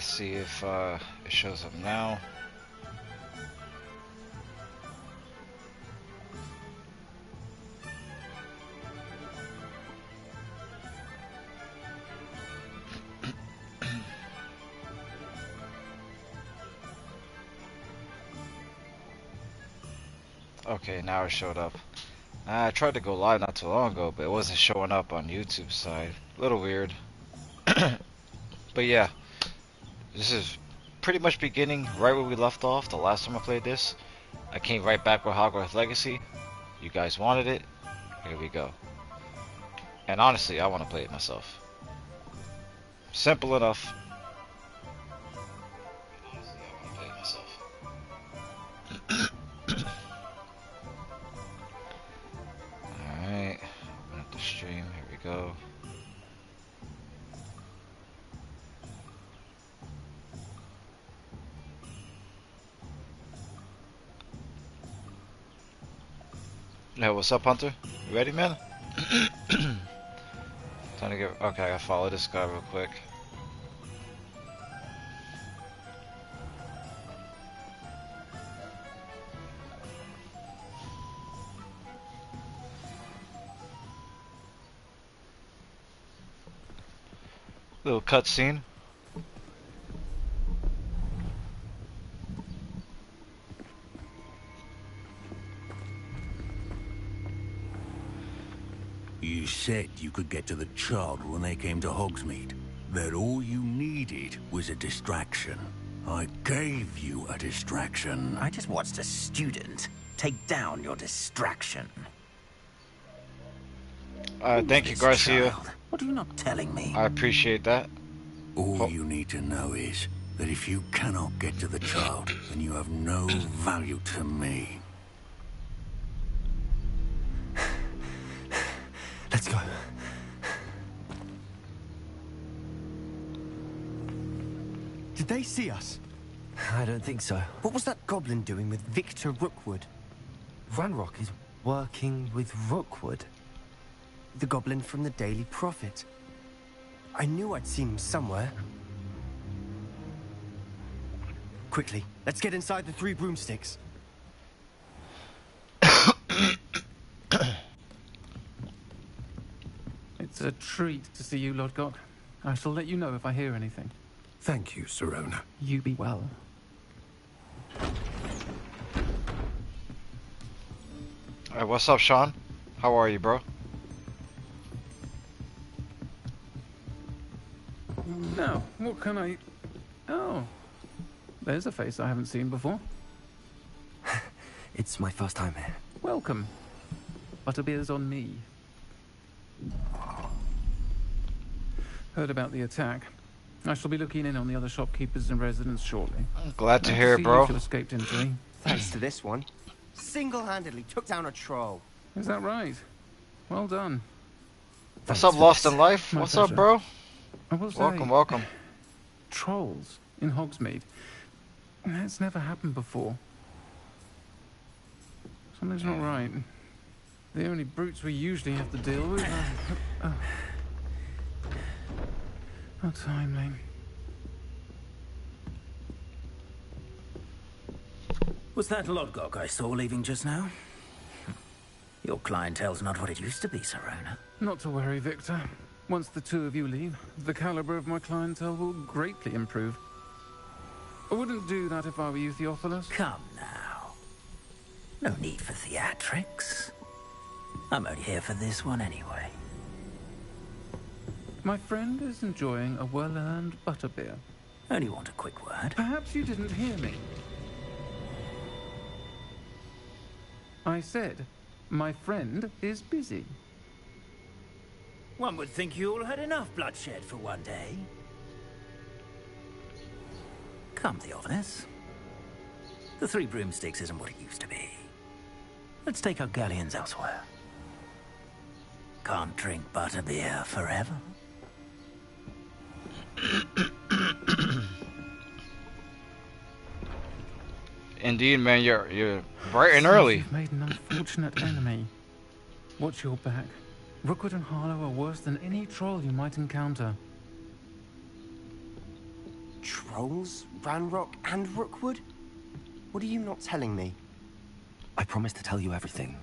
Let's see if it shows up now. Okay, now it showed up. I tried to go live not too long ago, but it wasn't showing up on YouTube side. A little weird. But yeah, this is pretty much beginning right where we left off the last time I played this. I came right back with Hogwarts Legacy. You guys wanted it. Here we go. And honestly, I want to play it myself. Simple enough. Honestly, I want to play it myself. Alright, open up the stream. Here we go. Hey, what's up, Hunter? You ready, man? Time to get. Okay, I gotta follow this guy real quick. Little cutscene. You said you could get to the child when they came to Hogsmeade. That all you needed was a distraction. I gave you a distraction. I just watched a student take down your distraction. Thank you, Garcia. Child? What are you not telling me? I appreciate that. All you need to know is that if you cannot get to the child, then you have no value to me. Let's go. Did they see us? I don't think so. What was that goblin doing with Victor Rookwood? Ranrock is working with Rookwood. The goblin from the Daily Prophet. I knew I'd seen him somewhere. Quickly, let's get inside the 3 broomsticks. It's a treat to see you, Lord Gok. I shall let you know if I hear anything. Thank you, Sirona. You be well. Alright, what's up, Sean? How are you, bro? Now, what can I... Oh, there's a face I haven't seen before. It's my first time here. Welcome. Butterbeer's on me. Heard about the attack. I shall be looking in on the other shopkeepers and residents shortly. Glad to hear it, bro. You escaped injury. Thanks to this one. Single-handedly took down a troll. Is that right? Well done. What's up, Lost in Life? My What's pleasure. up, bro? I will say, Welcome, welcome. Trolls in Hogsmeade. That's never happened before. Something's not right. The only brutes we usually have to deal with are... How timely. Was that Lodgok I saw leaving just now? Your clientele's not what it used to be, Sirona. Not to worry, Victor. Once the 2 of you leave, the caliber of my clientele will greatly improve. I wouldn't do that if I were you, Theophilus. Come now. No need for theatrics. I'm only here for this one anyway. My friend is enjoying a well-earned butterbeer. Only want a quick word. Perhaps you didn't hear me. I said, my friend is busy. One would think you all had enough bloodshed for one day. Come, Theophilus. The 3 broomsticks isn't what it used to be. Let's take our galleons elsewhere. Can't drink butterbeer forever. Indeed, man, you're bright and early. You've made an unfortunate enemy. Watch your back. Rookwood and Harlow are worse than any troll you might encounter. Trolls, Ranrock, and Rookwood? What are you not telling me? I promised to tell you everything,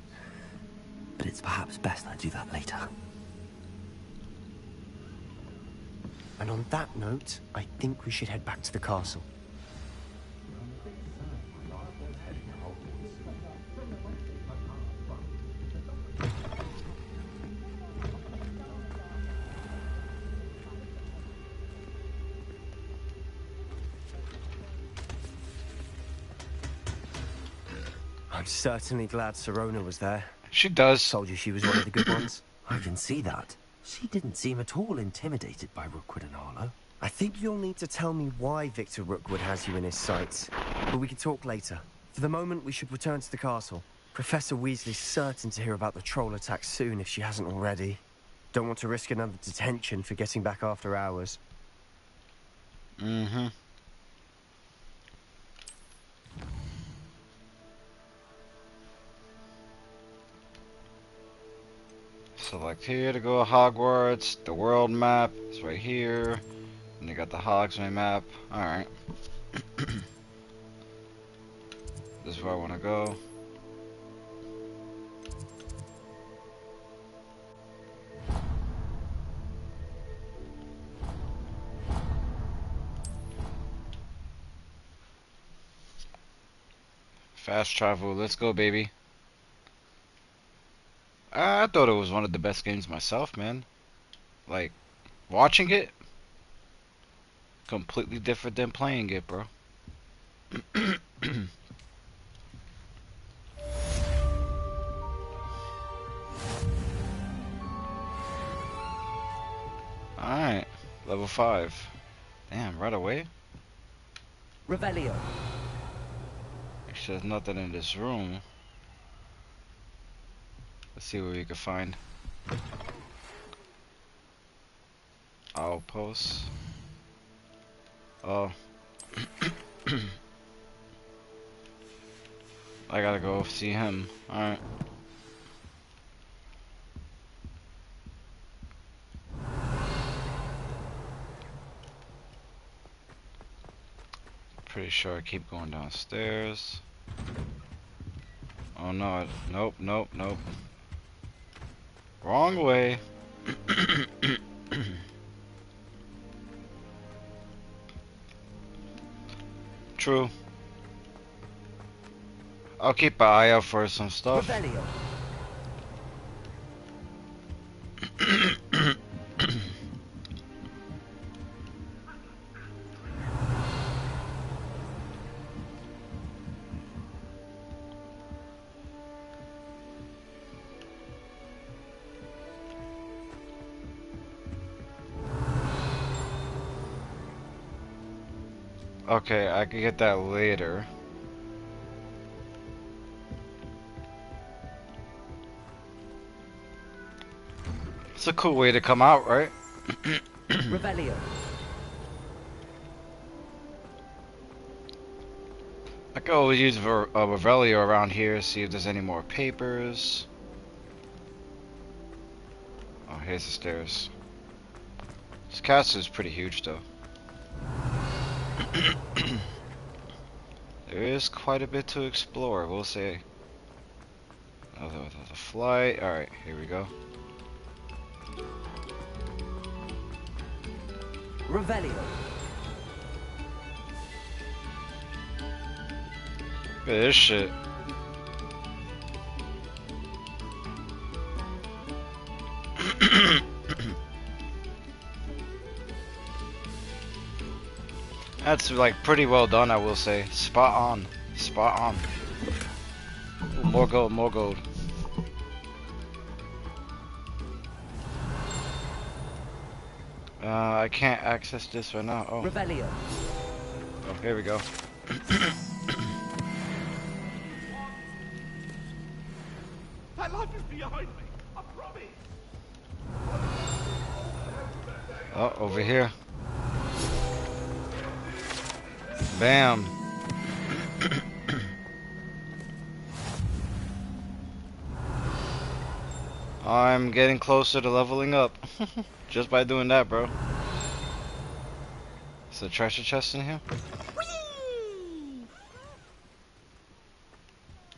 but it's perhaps best I do that later. And on that note, I think we should head back to the castle. I'm certainly glad Sirona was there. She does. Told you she was one of the good ones. I can see that. She didn't seem at all intimidated by Rookwood and Harlow. I think you'll need to tell me why Victor Rookwood has you in his sights. But we can talk later. For the moment, we should return to the castle. Professor Weasley's certain to hear about the troll attack soon if she hasn't already. Don't want to risk another detention for getting back after hours. Mm-hmm. Select here to go to Hogwarts. The world map is right here. And they got the Hogsmeade map. Alright. This is where I want to go. Fast travel. Let's go, baby. I thought it was one of the best games myself, man. Like, watching it, completely different than playing it, bro. Alright, level 5. Damn, right away? Revelio. Actually, there's nothing in this room. Let's see what we can find. Outposts. Oh. I gotta go see him. Alright. Pretty sure I keep going downstairs. Oh no, nope, nope, nope. Wrong way. True. I'll keep an eye out for some stuff. Revelio. Okay, I can get that later. It's a cool way to come out, right? Revelio. I can always use Revelio around here, see if there's any more papers. Oh, here's the stairs. This castle is pretty huge, though. There is quite a bit to explore, we'll say. Another flight. Alright, here we go. Revelio. Look at this shit. That's like pretty well done, I will say. Spot on. Spot on. Ooh, more gold, more gold. I can't access this right now. Oh. Revelio. Oh, here we go. That life is behind me. I promise. Oh, over here. Bam. I'm getting closer to leveling up. Just by doing that, bro. Is there a treasure chest in here? Whee!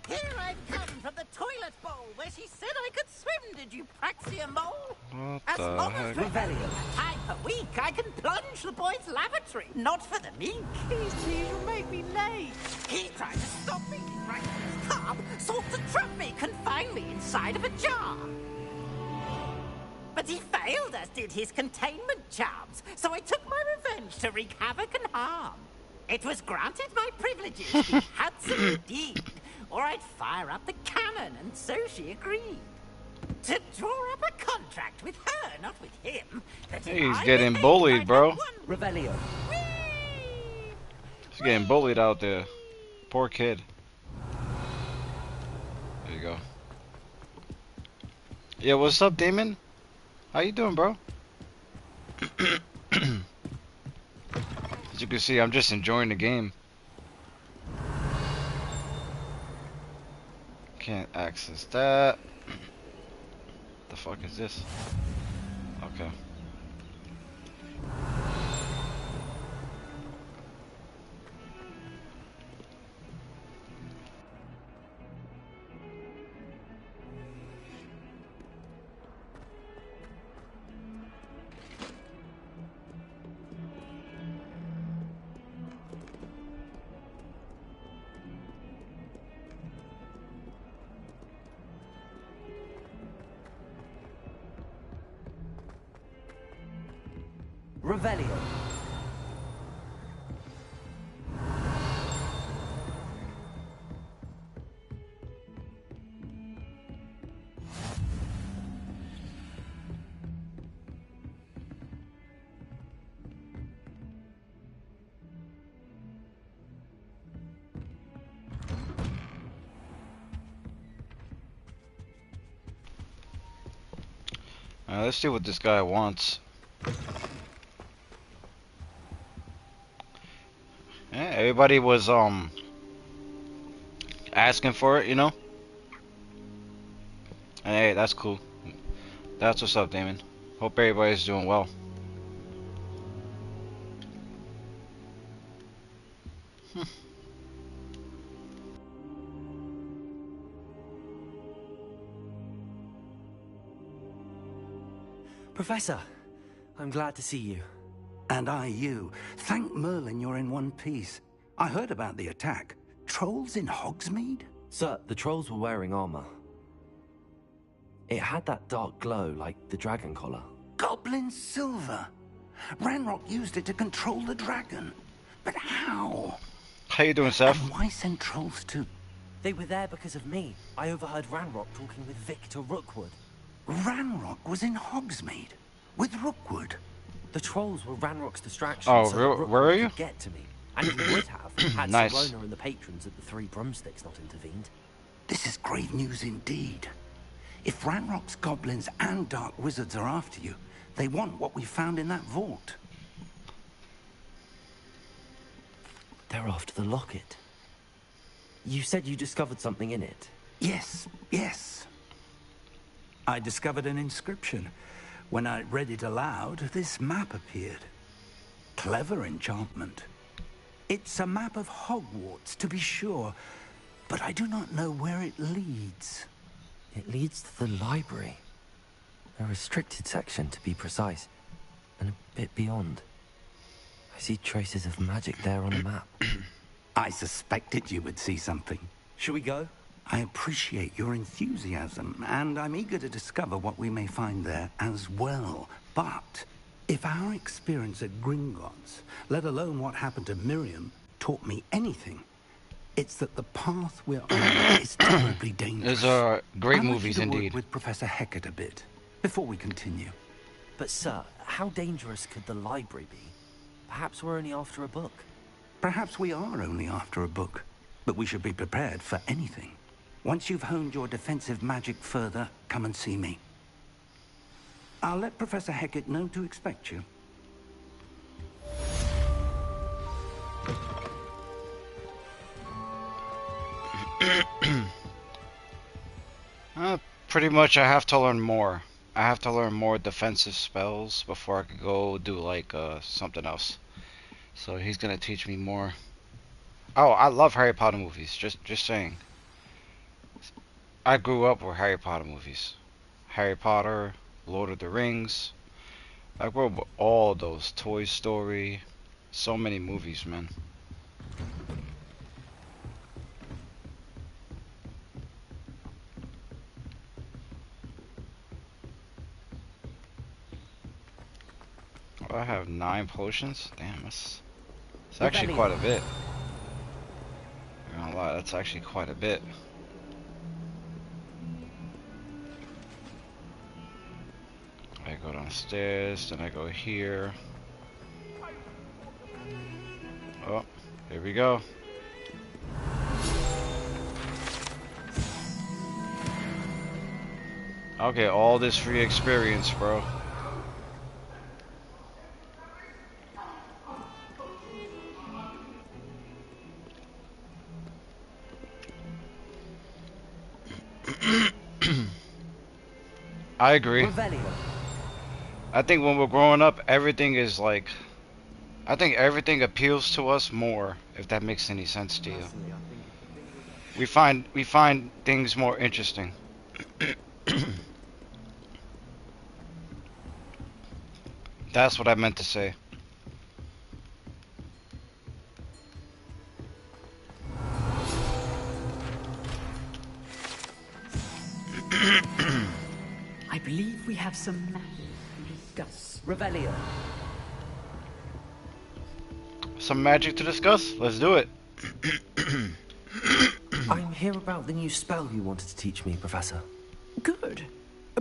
Here I've come from the toilet bowl where she said I could swim, did you praxia mole? What As the long heck? as Revelio has time per week, I can plunge the boy's lavatory. Not for the meek. You'll make me late. He tried to stop me, right in his tub, sought to trap me, confine me inside of a jar. But he failed, as did his containment charms, so I took my revenge to wreak havoc and harm. It was granted my privileges, be handsome indeed, or I'd fire up the cannon, and so she agreed. To draw up a contract with her, not with him. That if He's I getting behaved, bullied, I'd bro. have one Revelio. He's getting bullied out there. Poor kid. There you go. Yeah, what's up, Damon? How you doing, bro? As you can see, I'm just enjoying the game. Can't access that. The fuck is this? Okay. Revelio. Let's see what this guy wants. Yeah, everybody was asking for it, you know. And hey, that's cool. That's what's up, Damon. Hope everybody's doing well. Professor, I'm glad to see you. And I you. Thank Merlin you're in one piece. I heard about the attack. Trolls in Hogsmeade? Sir, the trolls were wearing armor. It had that dark glow like the dragon collar. Goblin silver. Ranrock used it to control the dragon. But how? How you doing, Seth? And why send trolls to... They were there because of me. I overheard Ranrock talking with Victor Rookwood. Ranrock was in Hogsmeade? With Rookwood? The trolls were Ranrock's distraction, Oh, so that Rookwood where are you? could get to me. And he would have, had Nice. Sirona and the patrons at the Three Broomsticks not intervened. This is great news indeed. If Ranrock's goblins and dark wizards are after you, they want what we found in that vault. They're after the locket. You said you discovered something in it. Yes, yes. I discovered an inscription. When I read it aloud, this map appeared. Clever enchantment. It's a map of Hogwarts, to be sure, but I do not know where it leads. It leads to the library. A restricted section, to be precise, and a bit beyond. I see traces of magic there on the map. I suspected you would see something. Shall we go? I appreciate your enthusiasm, and I'm eager to discover what we may find there as well. But if our experience at Gringotts, let alone what happened to Miriam, taught me anything, it's that the path we're on is terribly dangerous. Those are great I'd like movies you to work indeed. with Professor Hecat a bit before we continue. But sir, how dangerous could the library be? Perhaps we're only after a book. Perhaps we are only after a book, but we should be prepared for anything. Once you've honed your defensive magic further, come and see me. I'll let Professor Hecat know to expect you. Pretty much I have to learn more. I have to learn more defensive spells before I could go do like something else. So he's gonna teach me more. Oh, I love Harry Potter movies. Just saying. I grew up with Harry Potter movies. Harry Potter, Lord of the Rings. I grew up with all those. Toy Story. So many movies, man. Oh, I have 9 potions? Damn, that's actually quite a bit. I'm not gonna lie, that's actually quite a bit. I go downstairs, then I go here. Oh, here we go. Okay, all this free experience, bro. I agree. I think when we're growing up, everything is like... I think everything appeals to us more, if that makes any sense to you. We find things more interesting. That's what I meant to say. I believe we have some matters to discuss. Revelio. Some magic to discuss? Let's do it. I'm here about the new spell you wanted to teach me, Professor. Good.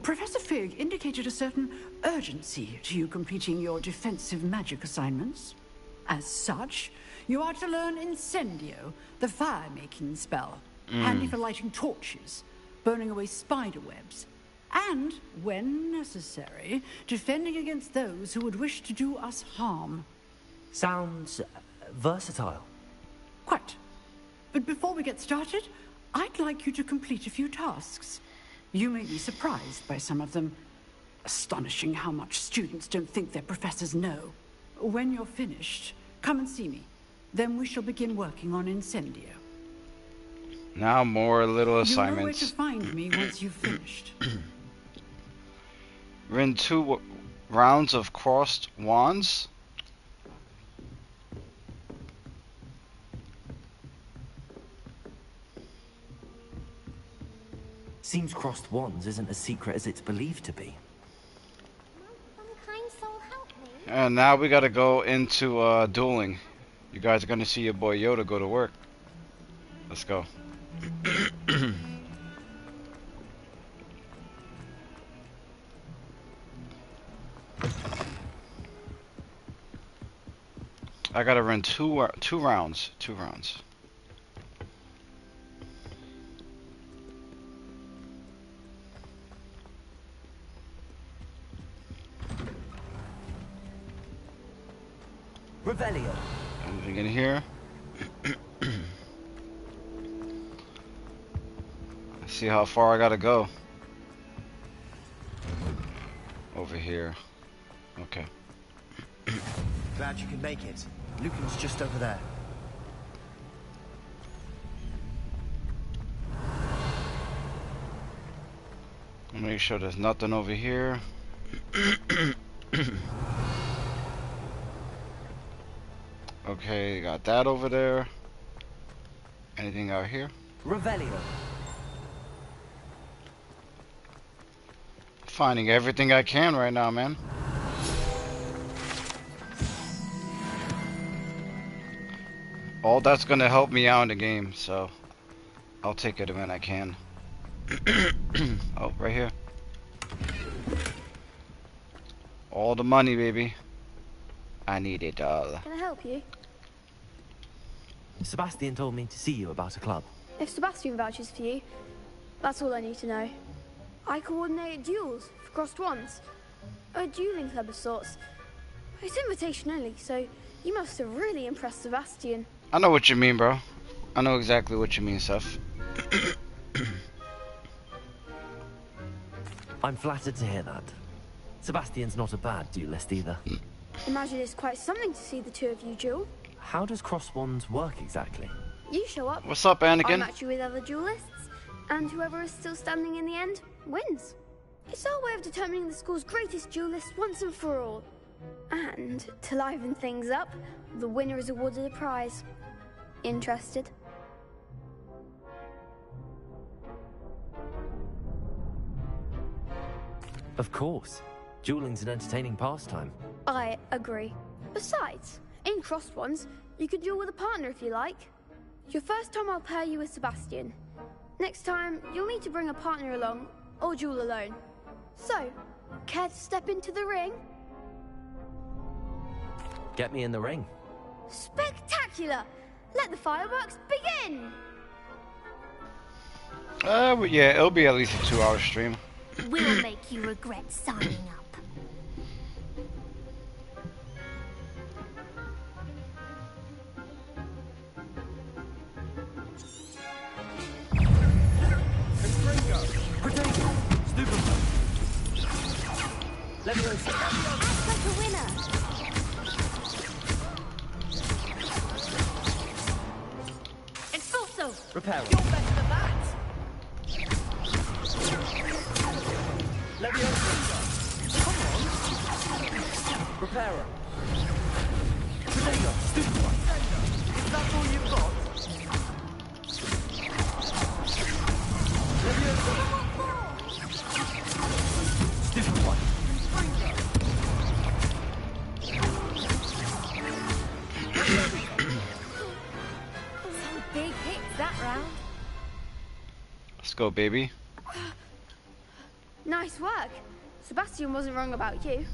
Professor Fig indicated a certain urgency to you completing your defensive magic assignments. As such, you are to learn Incendio, the fire-making spell, handy for lighting torches, burning away spider webs, and, when necessary, defending against those who would wish to do us harm. Sounds versatile. Quite. But before we get started, I'd like you to complete a few tasks. You may be surprised by some of them. Astonishing how much students don't think their professors know. When you're finished, come and see me. Then we shall begin working on Incendio. Now more little assignments. You know where to find me once you've finished. We're in 2 rounds of crossed wands. Seems crossed wands isn't as secret as it's believed to be. And now we gotta go into dueling. You guys are gonna see your boy Yoda go to work. Let's go. I gotta run two rounds. 2 rounds. Revelio. Anything in here? See how far I gotta go. Over here. Okay. Glad you could make it. Lucan's just over there. Make sure there's nothing over here. Okay, got that over there. Anything out here? Revelio. Finding everything I can right now, man. All that's gonna help me out in the game, so I'll take it when I can. Oh, right here. All the money, baby. I need it all. Can I help you? Sebastian told me to see you about a club. If Sebastian vouches for you, that's all I need to know. I coordinate duels for crossed wands. A dueling club of sorts. It's invitation only, so you must have really impressed Sebastian. I know what you mean, bro. I know exactly what you mean, Seth. I'm flattered to hear that. Sebastian's not a bad duelist either. Imagine it's quite something to see the two of you duel. how does cross wands work exactly? You show up. What's up, I Anakin? match you with other duelists, and whoever is still standing in the end wins. It's our way of determining the school's greatest duelist once and for all. And to liven things up, the winner is awarded a prize. Interested? Of course. Dueling's an entertaining pastime. I agree. Besides, in crossed ones, you could duel with a partner if you like. Your first time I'll pair you with Sebastian. Next time, you'll need to bring a partner along, or duel alone. So, care to step into the ring? Get me in the ring. Spectacular! Let the fireworks begin! Well, yeah, it'll be at least a 2-hour stream. We'll make you regret signing up. Act like a winner! Expulso! Repair. You're better than that! Repairer. Is that all you've got? Some big hits that round. Let's go, baby. Nice work. Sebastian wasn't wrong about you.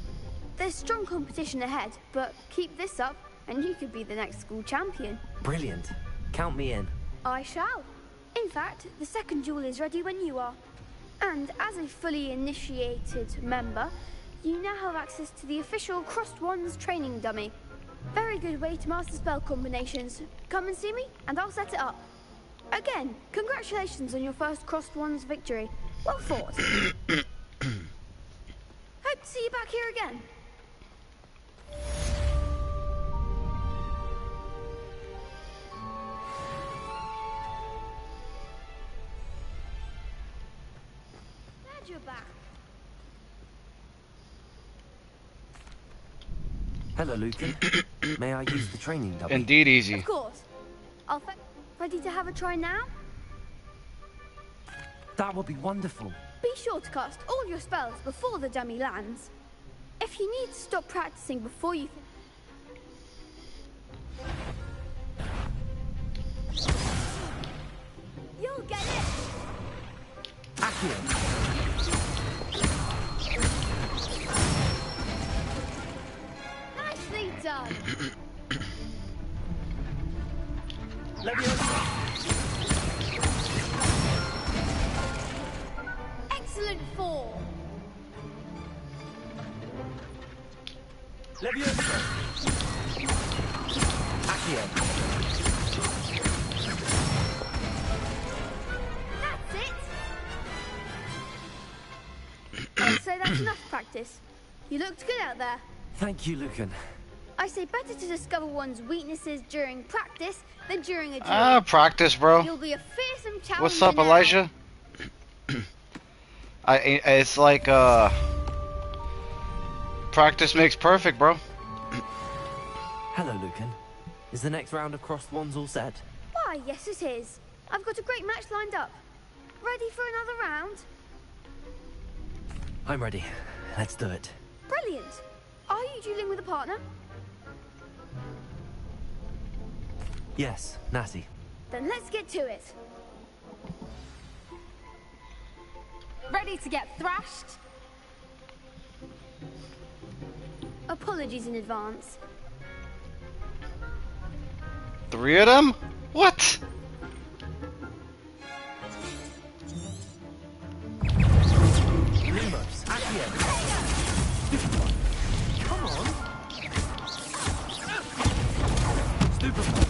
There's strong competition ahead, but keep this up and you could be the next school champion. Brilliant. Count me in. I shall. In fact, the second duel is ready when you are. And as a fully initiated member, you now have access to the official Crossed Wands training dummy. Very good way to master spell combinations. Come and see me and I'll set it up. Again, congratulations on your first Crossed Wands victory. Well fought. Hope to see you back here again. Glad you're back. Hello, Lucan. May I use the training dummy? Indeed, easy. Of course. Ready to have a try now? That would be wonderful. Be sure to cast all your spells before the dummy lands. If you need to stop practicing before you... You'll get it! Accio. Nicely done! Excellent form! Accio. That's it! I'd say that's enough practice. You looked good out there. Thank you, Lucan. I say better to discover one's weaknesses during practice than during a duel. Practice, bro. You'll be a fearsome challenger. What's up, now. Elijah? It's like, practice makes perfect, bro. Hello, Lucan. Is the next round of Crossed Wands all set? Why, yes it is. I've got a great match lined up. Ready for another round? I'm ready. Let's do it. Brilliant. Are you dueling with a partner? Yes, Natty. Then let's get to it. Ready to get thrashed? Apologies in advance. 3 of them? What? Lumos. Accio. Come on. Stupefy.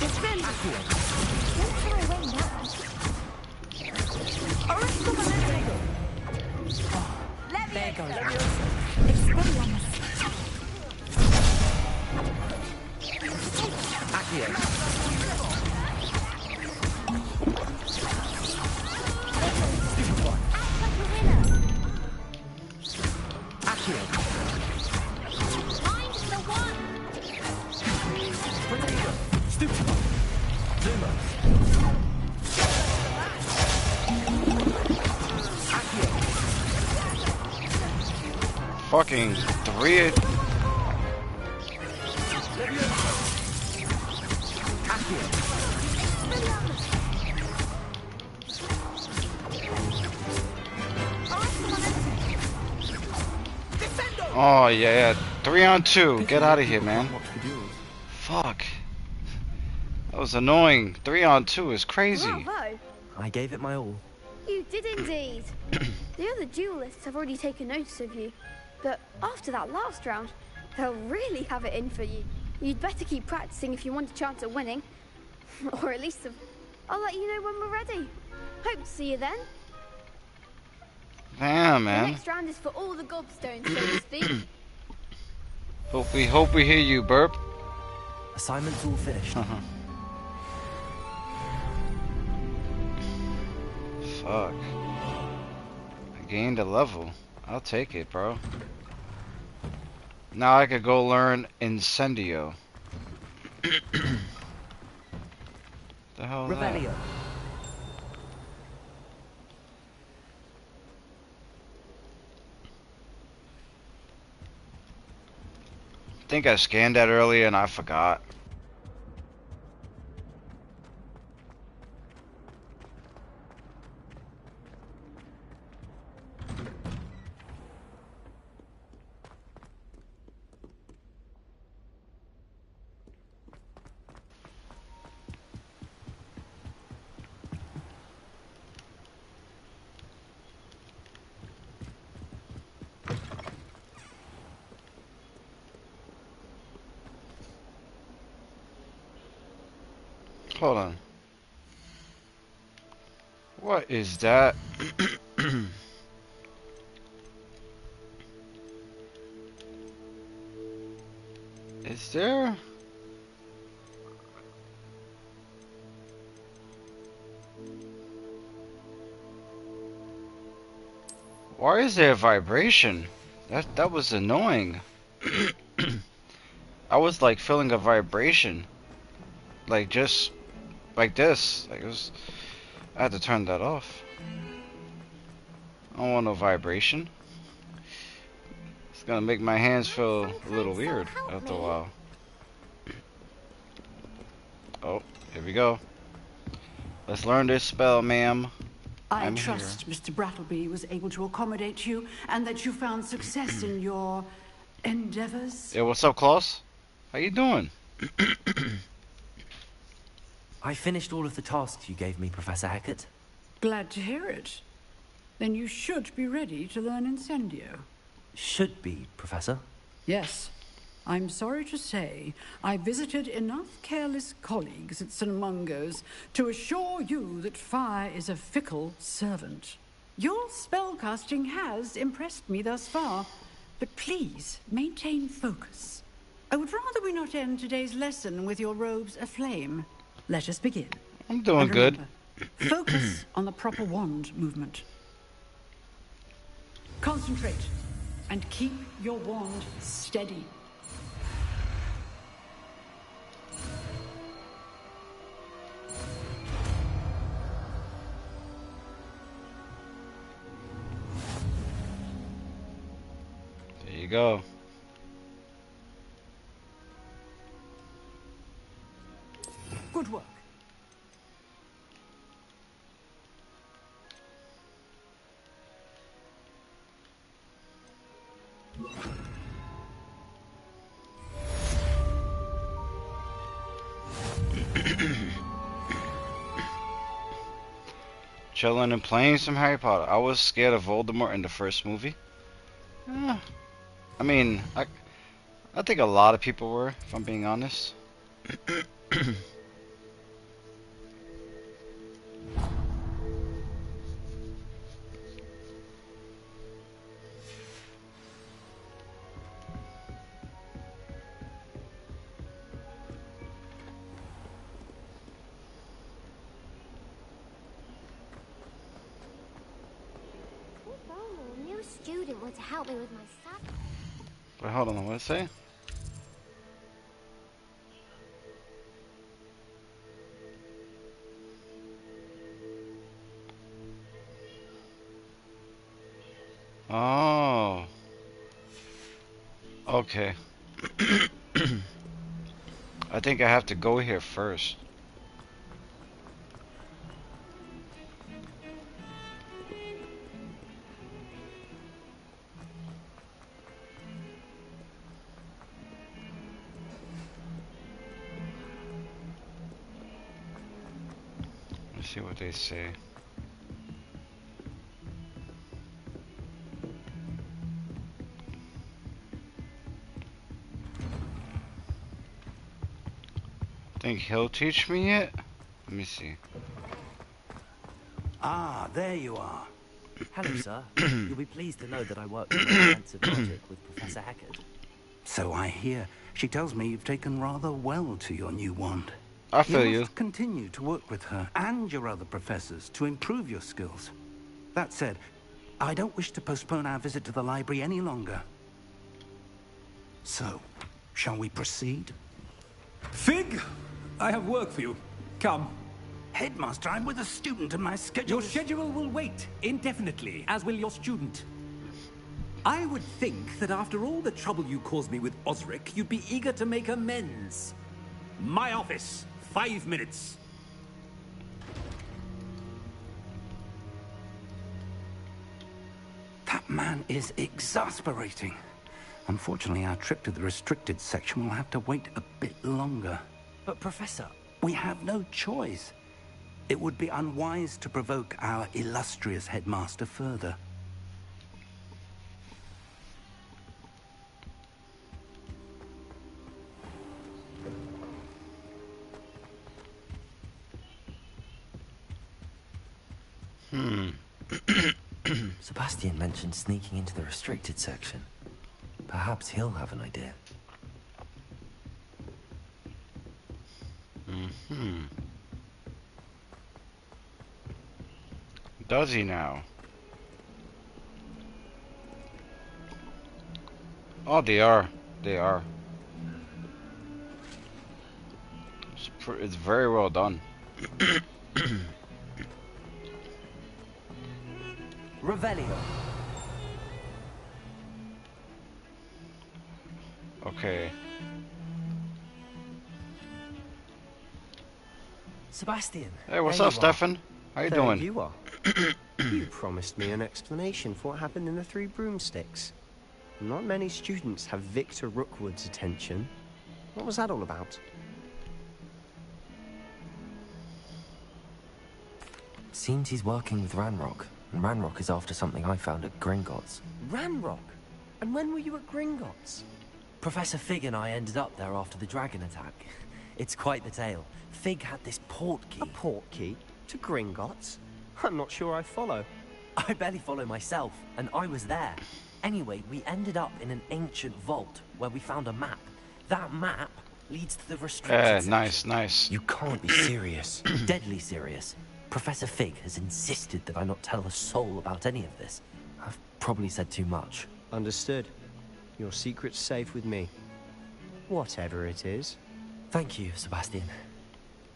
Defend! Accio. Don't throw away now. There goes. Expelliarmus. Fucking three. Oh yeah, 3 on 2. Get out of here, man. Fuck. That was annoying. 3 on 2 is crazy. Bravo! I gave it my all. You did indeed. The other duelists have already taken notice of you, but after that last round, they'll really have it in for you. You'd better keep practicing if you want a chance at winning, or at least I'll let you know when we're ready. Hope to see you then. Damn, The man. next round is for all the gobstones, so to speak. Hope we hear you, Burp. Assignment's all finished. Fuck. I gained a level. I'll take it, bro. Now I could go learn Incendio. The hell is that? Revelio. I think I scanned that earlier and I forgot. Hold on. What is that? Is there? Why is there a vibration? That was annoying. I was like feeling a vibration. Like just like this. Like it was, I had to turn that off. I don't want no vibration. It's gonna make my hands feel a little weird after a while. Oh, here we go. Let's learn this spell, ma'am. I I'm trust here. Mr. Brattleby was able to accommodate you and that you found success in your endeavors. Hey, what's up, Klaus? How you doing? I finished all of the tasks you gave me, Professor Hackett. Glad to hear it. Then you should be ready to learn Incendio. Should be, Professor. Yes. I'm sorry to say, I visited enough careless colleagues at St. Mungo's to assure you that fire is a fickle servant. Your spellcasting has impressed me thus far, but please maintain focus. I would rather we not end today's lesson with your robes aflame. Let us begin. I'm doing And good. remember, focus on the proper wand movement. Concentrate and keep your wand steady. There you go. Good work. Chilling and playing some Harry Potter. I was scared of Voldemort in the first movie. I mean, I think a lot of people were, if I'm being honest. student were to help me with my stuff. Wait, hold on, what did it say? Oh. Okay. I think I have to go here first. Let's see what they say. Think he'll teach me yet? Let me see. Ah, there you are. Hello, sir. You'll be pleased to know that I work in defensive logic with Professor Eckert. So I hear. She tells me you've taken rather well to your new wand. I feel You you. must continue to work with her and your other professors to improve your skills. That said, I don't wish to postpone our visit to the library any longer. So, shall we proceed? Fig, I have work for you. Come. Headmaster, I'm with a student and my schedule... Your schedule will wait indefinitely, as will your student. I would think that after all the trouble you caused me with Osric, you'd be eager to make amends. My office, 5 minutes. That man is exasperating. Unfortunately, our trip to the restricted section will have to wait a bit longer. But, Professor... We have no choice. It would be unwise to provoke our illustrious headmaster further. Sebastian mentioned sneaking into the restricted section. Perhaps he'll have an idea. Does he now? Oh, they are. They are. It's very well done. Revelio. Okay. Sebastian. Hey, what's there up, you are. Stefan? How you There doing? you are. You promised me an explanation for what happened in the Three Broomsticks. Not many students have Victor Rookwood's attention. What was that all about? Seems he's working with Ranrock, and Ranrock is after something I found at Gringotts. Ranrock? And when were you at Gringotts? Professor Fig and I ended up there after the dragon attack. It's quite the tale. Fig had this port key. A port key? To Gringotts? I'm not sure I follow. I barely follow myself, and I was there. Anyway, we ended up in an ancient vault where we found a map. That map leads to the restricted section. Nice. You can't be serious. Deadly serious. Professor Fig has insisted that I not tell a soul about any of this. I've probably said too much. Understood. Your secret's safe with me. Whatever it is. Thank you, Sebastian.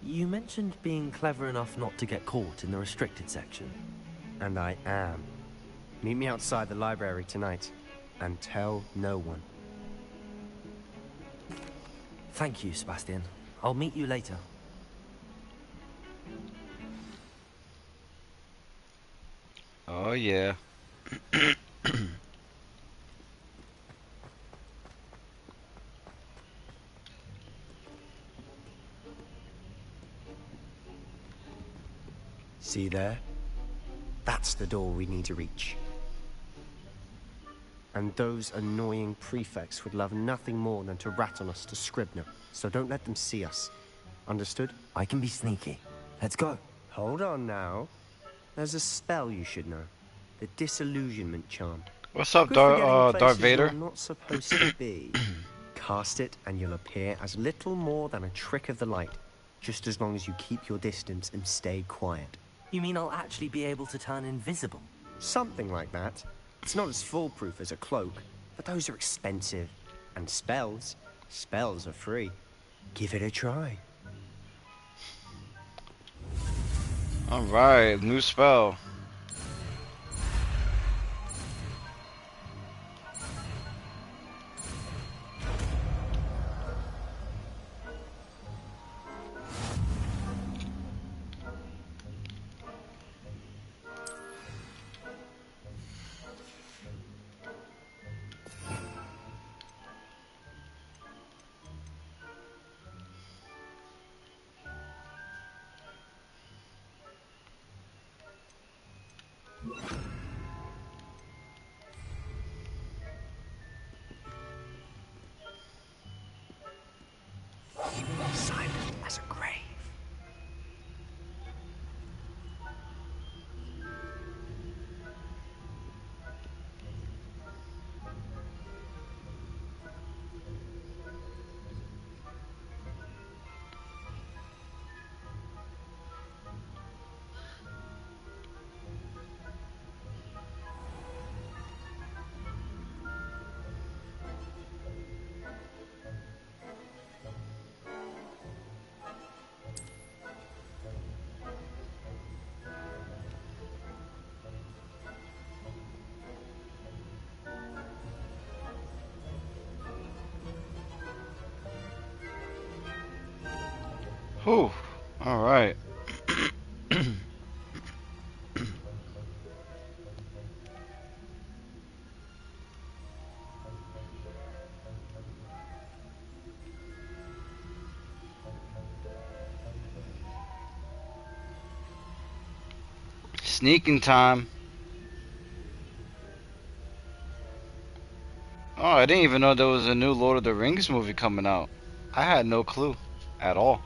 You mentioned being clever enough not to get caught in the restricted section. And I am. Meet me outside the library tonight, and tell no one. Thank you, Sebastian. I'll meet you later. Oh yeah. See there? That's the door we need to reach. And those annoying prefects would love nothing more than to rat on us to Scribner, so don't let them see us. Understood? I can be sneaky. Let's go. Hold on now. There's a spell you should know. The disillusionment charm. What's up, Good for getting Darth places Vader? you're not supposed to be. Cast it and you'll appear as little more than a trick of the light, just as long as you keep your distance and stay quiet. You mean I'll actually be able to turn invisible? Something like that. It's not as foolproof as a cloak, but those are expensive. And spells are free. Give it a try. Alright, new spell. Silent as a grave. Whew. Alright. Sneaking time. Oh, I didn't even know there was a new Lord of the Rings movie coming out. I had no clue at all.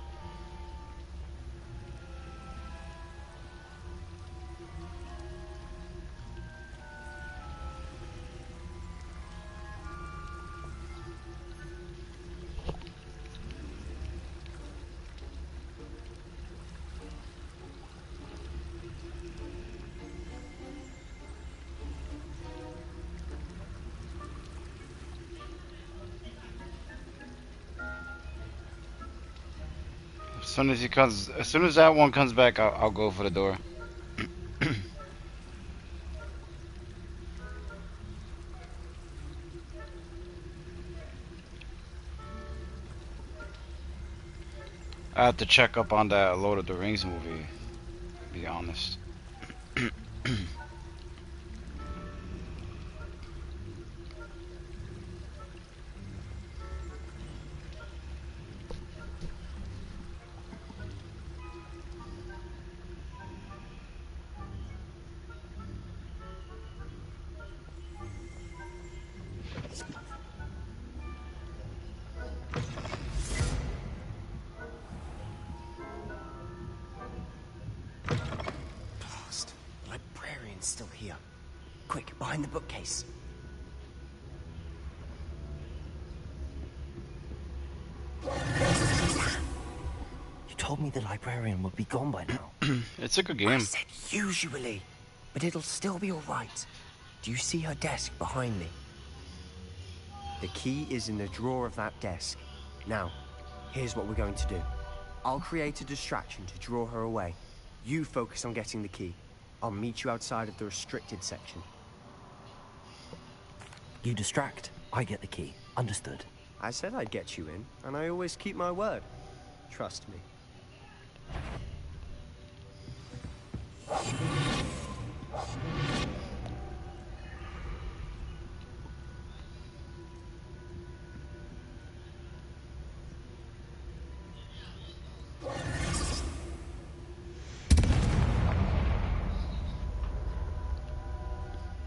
As soon as that one comes back, I'll go for the door. I have to check up on that Lord of the Rings movie, to be honest. Blast. The librarian's still here. Quick, behind the bookcase. You told me the librarian would be gone by now. It's a good game. I said usually, but it'll still be all right. Do you see her desk behind me? The key is in the drawer of that desk. Now, here's what we're going to do. I'll create a distraction to draw her away. You focus on getting the key. I'll meet you outside of the restricted section. You distract, I get the key. Understood. I said I'd get you in, and I always keep my word. Trust me.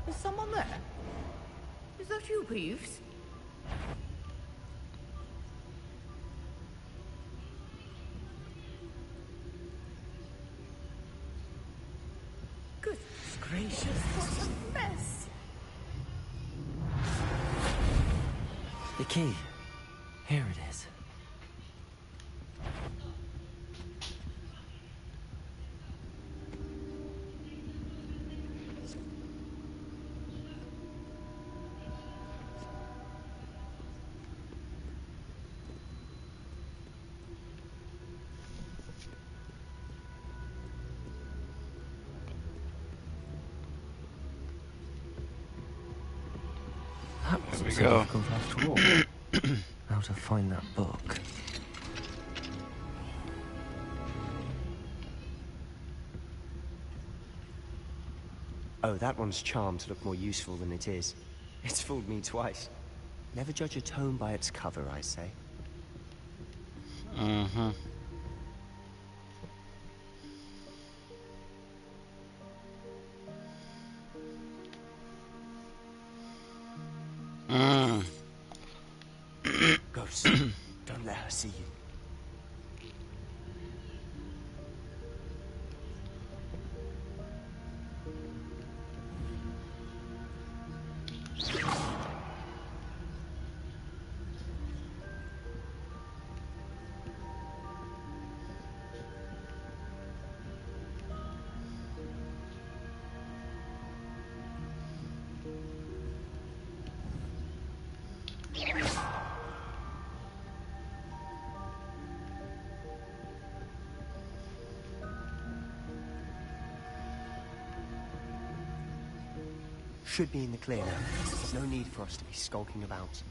Is someone there? Is that you, Peeves? Goodness gracious, what a mess! The key. Here it is. so go. difficult after all. How to find that book? Oh, that one's charmed to look more useful than it is. It's fooled me twice. Never judge a tome by its cover, I say. Mm-hmm. Ghost, don't let her see you. Should be in the clear now. There's no need for us to be skulking about.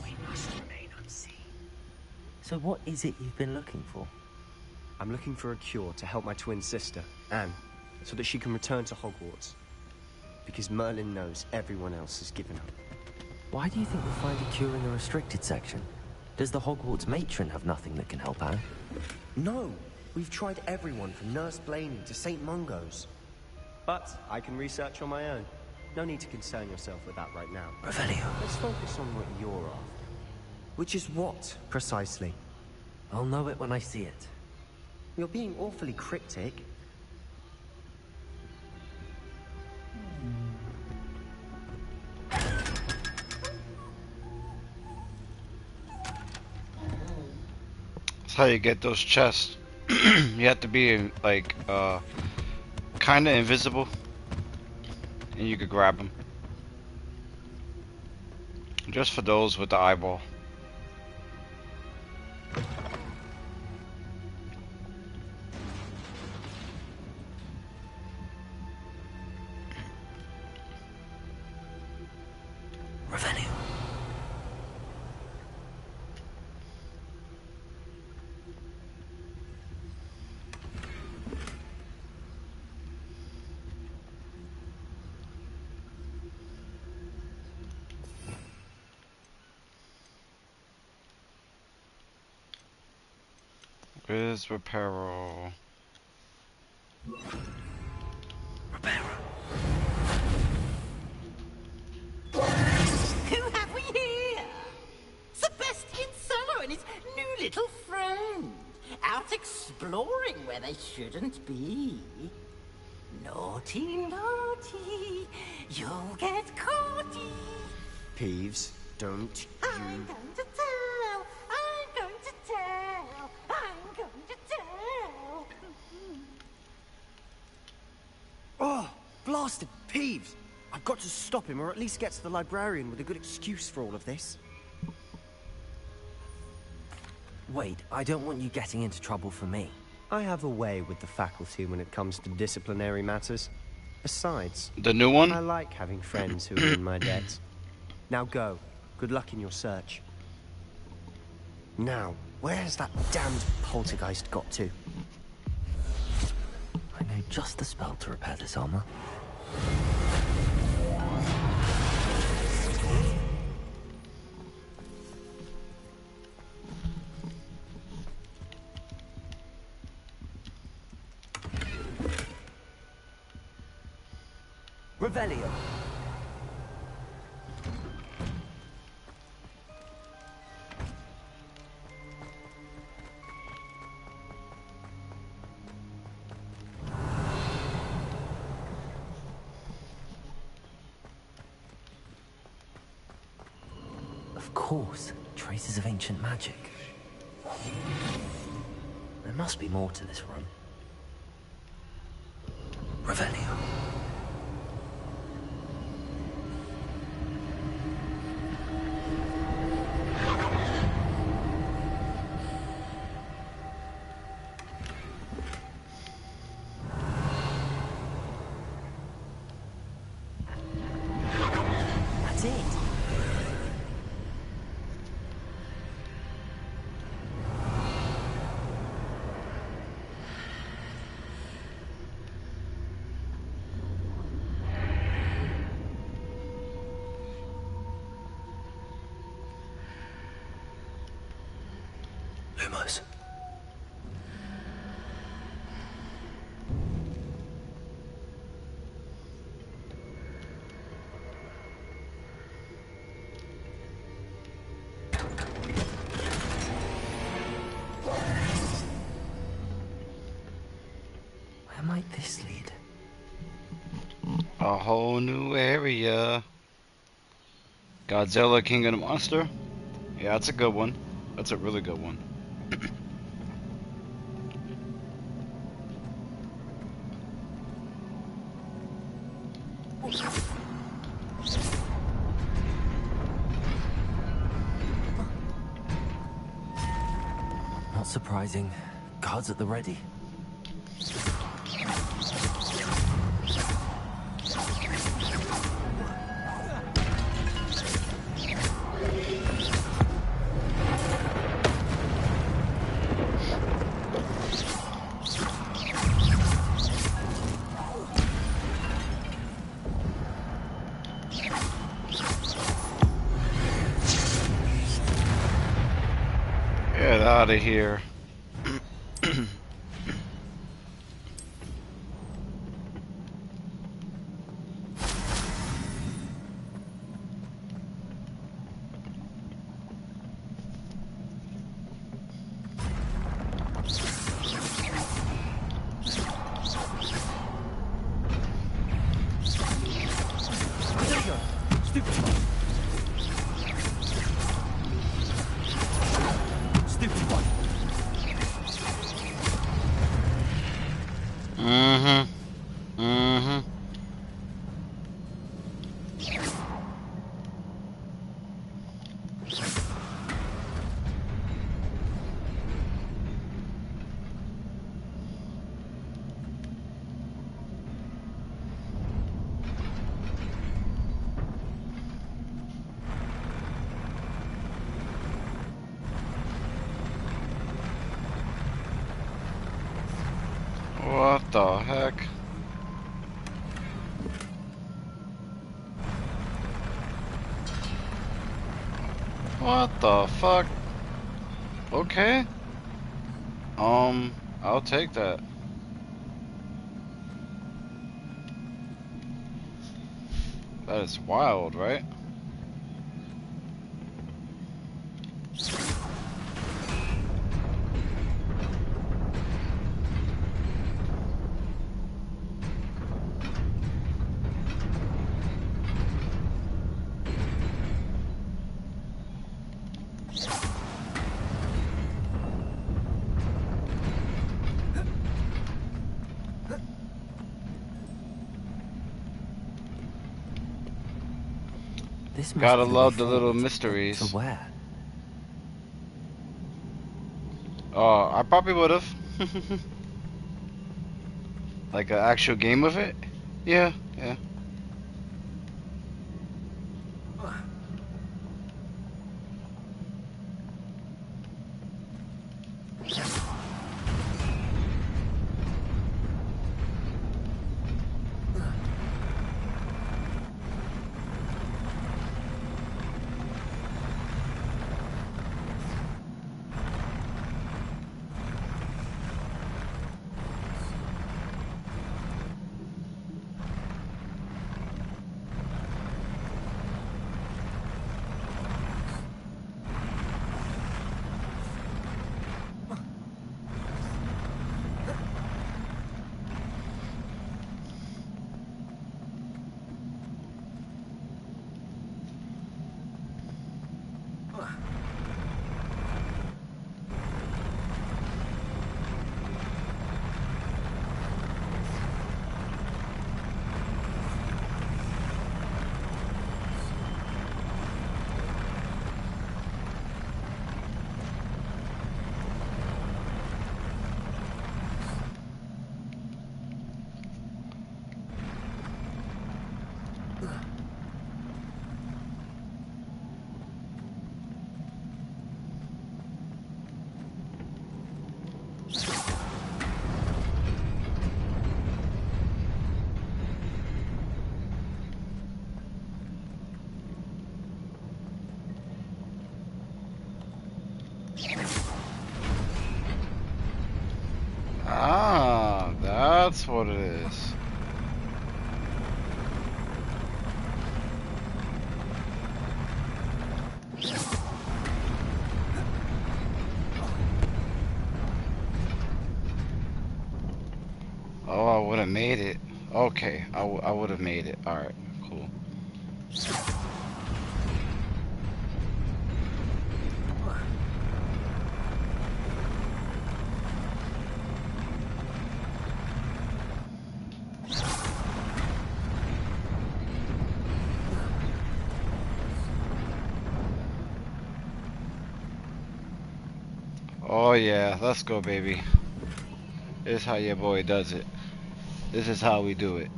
We must remain unseen. So what is it you've been looking for? I'm looking for a cure to help my twin sister, Anne, so that she can return to Hogwarts. Because Merlin knows everyone else has given up. Why do you think we'll find a cure in the restricted section? Does the Hogwarts matron have nothing that can help Anne? No! We've tried everyone from Nurse Blaney to St. Mungo's. But I can research on my own. No need to concern yourself with that right now. Revelio. Let's focus on what you're after. Which is what, precisely? I'll know it when I see it. You're being awfully cryptic. That's how you get those chests. You have to be like kind of invisible, and you could grab them. Just for those with the eyeball. Revelio. Where's Reparo? Who have we here? Sebastian Sallow and his new little friend. Out exploring where they shouldn't be. Naughty, naughty, you'll get caughty. Peeves, don't I'm going to tell, I'm going to tell, I'm going to tell. Oh, blasted Peeves! I've got to stop him, or at least get to the librarian with a good excuse for all of this. Wait, I don't want you getting into trouble for me. I have a way with the faculty when it comes to disciplinary matters. Besides, The new one? I like having friends who are in my debt. Now go. Good luck in your search. Now, where's that damned poltergeist got to? I know just the spell to repair this armor. Revelio. Of course, traces of ancient magic. There must be more to this room. Revelio. That's it. Lumos. Where might this lead? A whole new area. Godzilla, King of the Monster? Yeah, that's a good one. That's a really good one. Not surprising. Guards at the ready. Get out of here. What the heck? What the fuck? Okay. I'll take that. That is wild, right? This must Gotta be the love way the little forward. mysteries. To where? I probably would have. Like an actual game of it? Yeah, yeah. Ah, that's what it is. Oh, I would have made it. Okay, I would have made it. Alright, cool. Oh yeah, let's go, baby. This is how your boy does it. This is how we do it.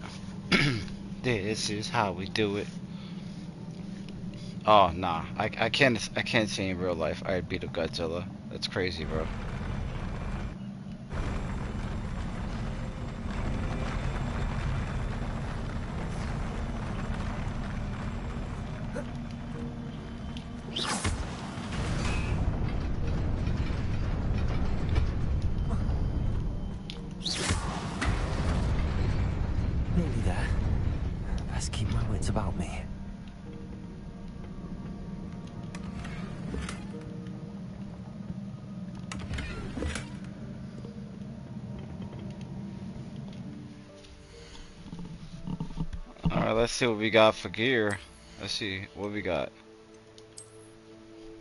This is how we do it. Oh nah, I can't say in real life I'd beat up Godzilla. That's crazy, bro. Nearly there. Best keep my wits about me. Alright, let's see what we got for gear. Let's see what we got.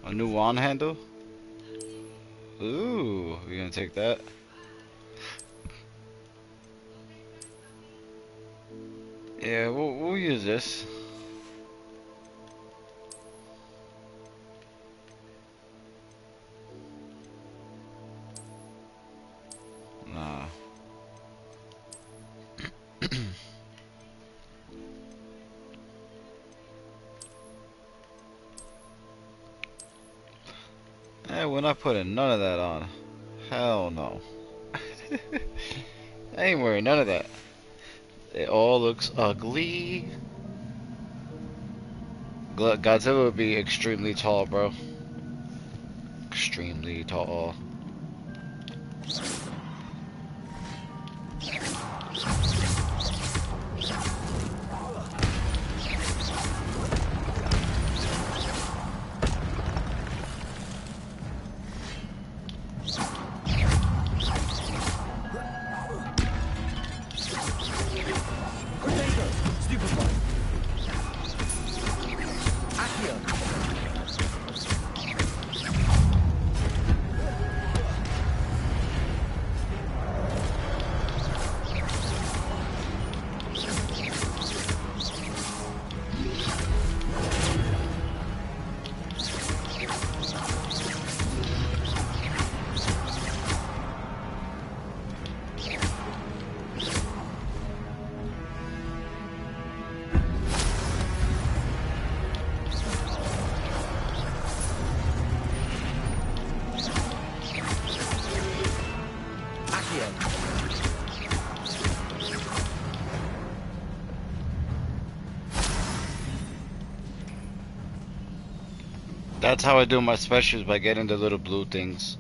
A new wand handle? Ooh, we're gonna take that. Yeah, we'll use this. Nah. Hey, we're not putting none of that on. Hell no. I ain't wearing none of that. It all looks ugly. Godzilla would be extremely tall, bro. Extremely tall. That's how I do my specials, by getting the little blue things.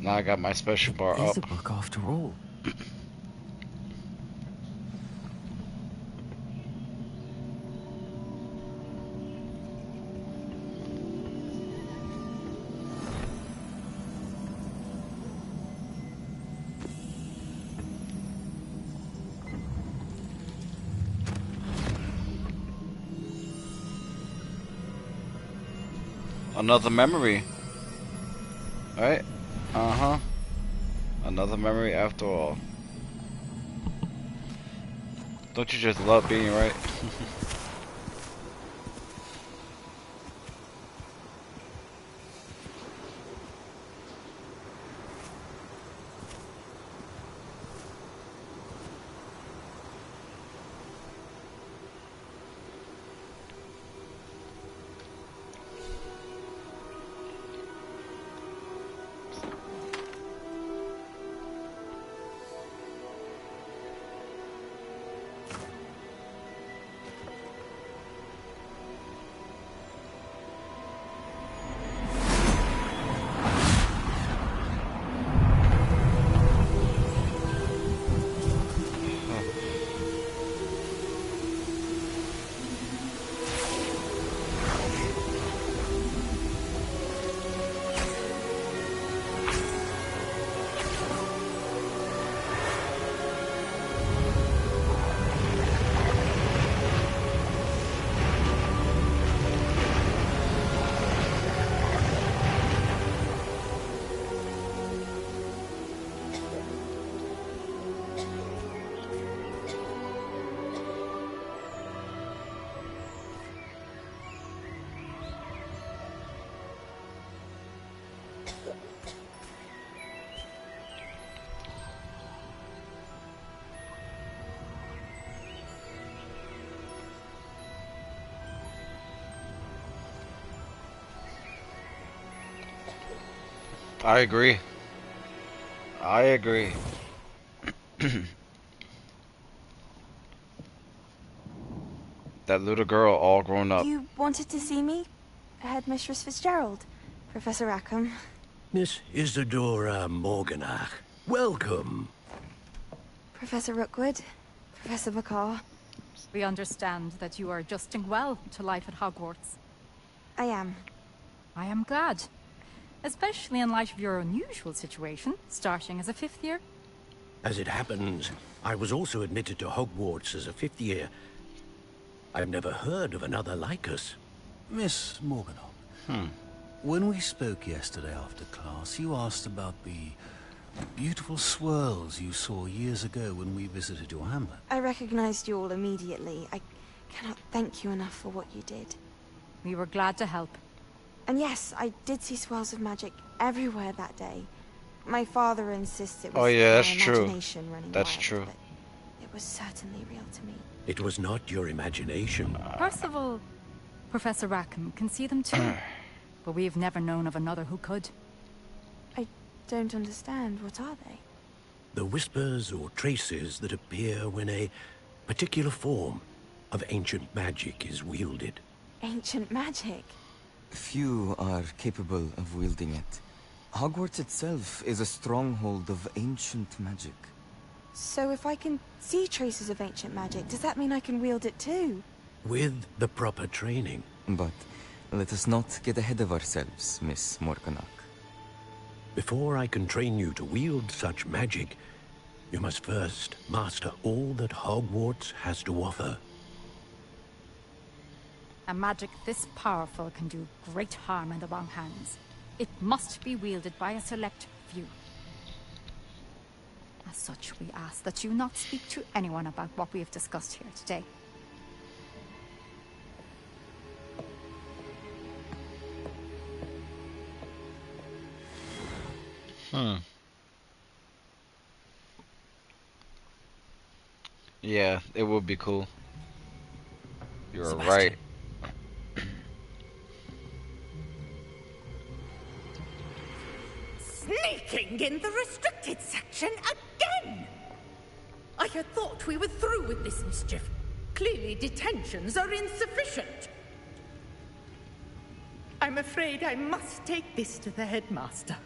Now I got my special bar It's up. a book after all. Another memory. Right? Uh-huh. Another memory after all. Don't you just love being right? I agree. I agree. That little girl all grown up. You wanted to see me? Headmistress Fitzgerald, Professor Rackham. Miss Isadora Morganach, welcome. Professor Rookwood, Professor Bakar. We understand that you are adjusting well to life at Hogwarts. I am. I am glad. Especially in light of your unusual situation, starting as a 5th year. As it happens, I was also admitted to Hogwarts as a 5th year. I've never heard of another like us. Miss Morganach. When we spoke yesterday after class, you asked about the beautiful swirls you saw years ago when we visited your hamlet. I recognized you all immediately. I cannot thank you enough for what you did. We were glad to help. And yes, I did see swirls of magic everywhere that day. My father insists it was my imagination running That's wild, true. But it was certainly real to me. It was not your imagination. Percival, Professor Rackham can see them too. But we've never known of another who could. I don't understand. What are they? The whispers or traces that appear when a particular form of ancient magic is wielded. Ancient magic? Few are capable of wielding it. Hogwarts itself is a stronghold of ancient magic. So if I can see traces of ancient magic, does that mean I can wield it too? With the proper training. But let us not get ahead of ourselves, Miss Morganach. Before I can train you to wield such magic, you must first master all that Hogwarts has to offer. A magic this powerful can do great harm in the wrong hands. It must be wielded by a select few. As such, we ask that you not speak to anyone about what we have discussed here today. Yeah, it would be cool. You're Sebastian. right. Sneaking in the restricted section again! I had thought we were through with this mischief. Clearly detentions are insufficient. I'm afraid I must take this to the headmaster.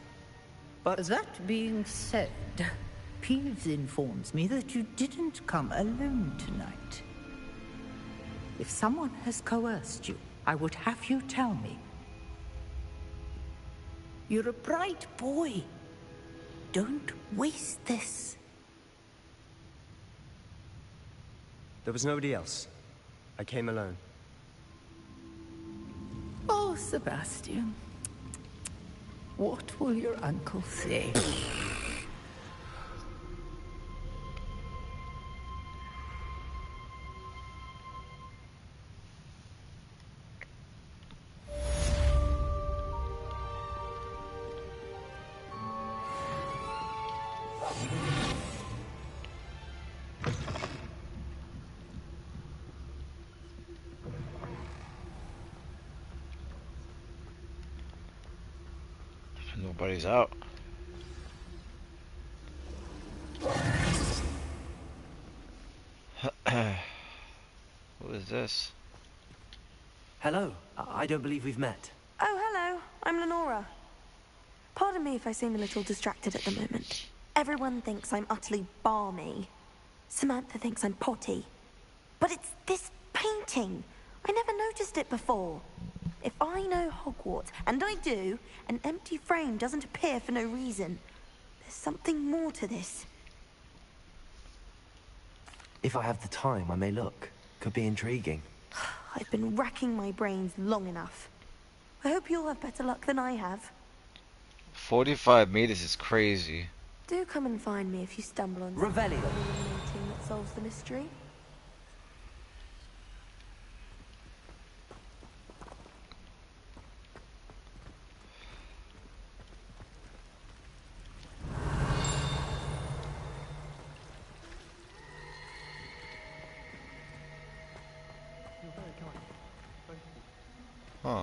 But that being said, Peeves informs me that you didn't come alone tonight. If someone has coerced you, I would have you tell me. You're a bright boy. Don't waste this. There was nobody else. I came alone. Oh, Sebastian. What will your uncle say? Nobody's out. What is this? Hello. I don't believe we've met. Oh, hello. I'm Lenora. Pardon me if I seem a little distracted at the moment. Everyone thinks I'm utterly balmy. Samantha thinks I'm potty. But it's this painting. I never noticed it before. If I know Hogwarts, and I do, an empty frame doesn't appear for no reason. There's something more to this. If I have the time, I may look. Could be intriguing. I've been racking my brains long enough. I hope you'll have better luck than I have. 45 meters is crazy. Do come and find me if you stumble on Revelio. something illuminating that solves the mystery.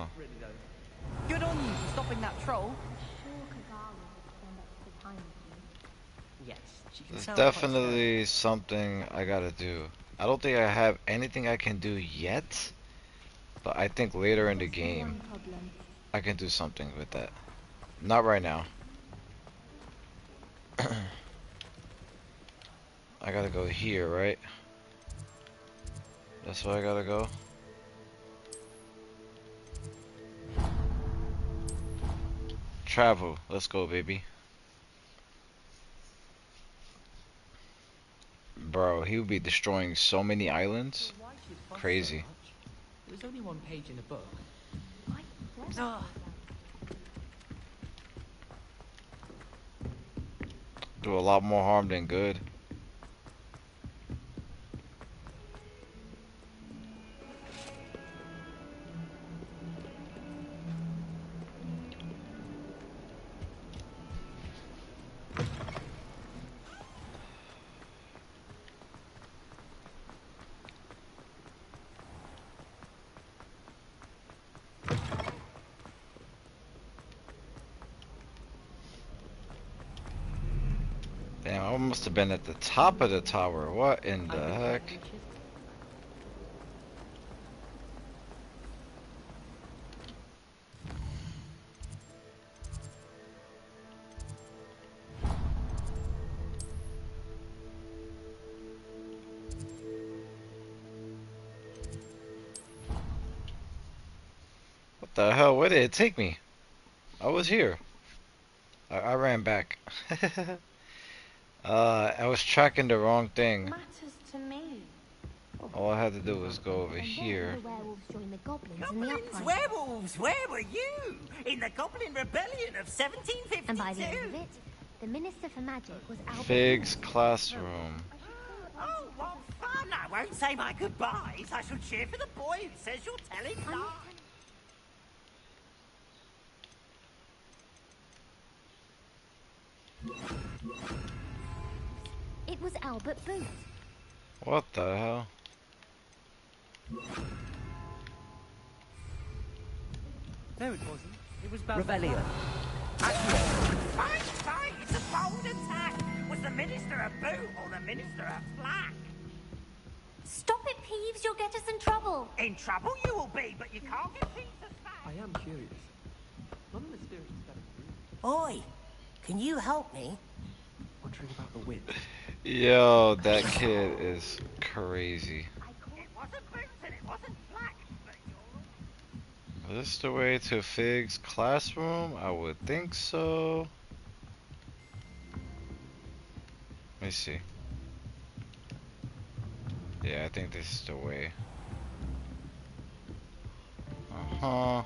Oh. Good on you for stopping that troll. Yes, she can There's sound quite definitely something I gotta do. I don't think I have anything I can do yet, but I think later in the game I can do something with that. Not right now. I gotta go here, right? That's where I gotta go. Travel. Let's go, baby. Bro, he would be destroying so many islands. Crazy. There's only one page in a book. Do a lot more harm than good. Damn, I must have been at the top of the tower. What in the heck? What the hell? Where did it take me? I was here. I ran back. I was tracking the wrong thing. Matters to me. All I had to do was go over here. The werewolves joined the goblins, Goblins, werewolves, where were you? In the Goblin Rebellion of 1752. And by the end of it, the Minister for Magic was Albert. Fig's classroom. Oh, what fun! I won't say my goodbyes. I shall cheer for the boy who says you're telling lies. It was Albert Booth. What the hell? No, it wasn't. It was Rebellion. Fight! It's a bold attack! Was the Minister a boot or the Minister a flack? Stop it, Peeves. You'll get us in trouble. In trouble you will be, but you can't get Peeves as fast. I am curious. None of the spirits that Oi, can you help me? wondering about the witch. Yo, that kid is crazy. It wasn't boots and it wasn't flack, but Is this the way to Fig's classroom? I would think so. Let me see. Yeah, I think this is the way. Uh-huh.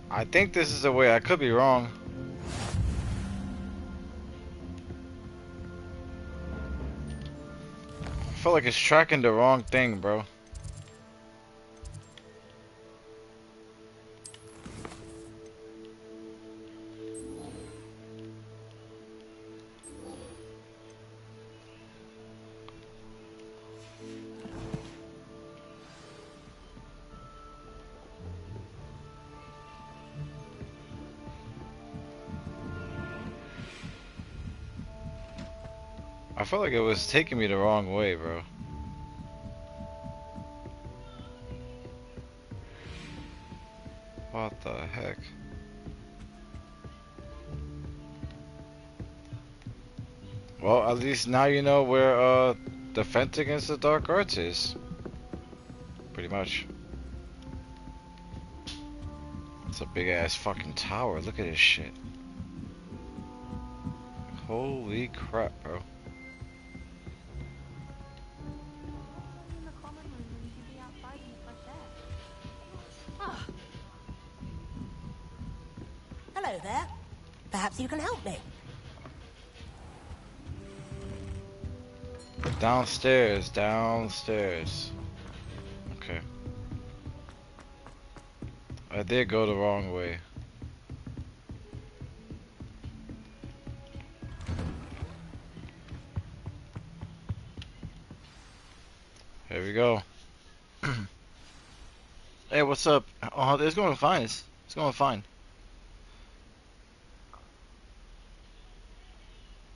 I think this is the way. I could be wrong. I feel like it's tracking the wrong thing, bro. I felt like it was taking me the wrong way, bro. What the heck? Well, at least now you know where Defense Against the Dark Arts is. Pretty much. It's a big ass fucking tower. Look at this shit. Holy crap, bro. hello there. Perhaps you can help me. Downstairs, downstairs. Okay. I did go the wrong way. Here we go. Hey, what's up? Oh, it's going fine. It's going fine.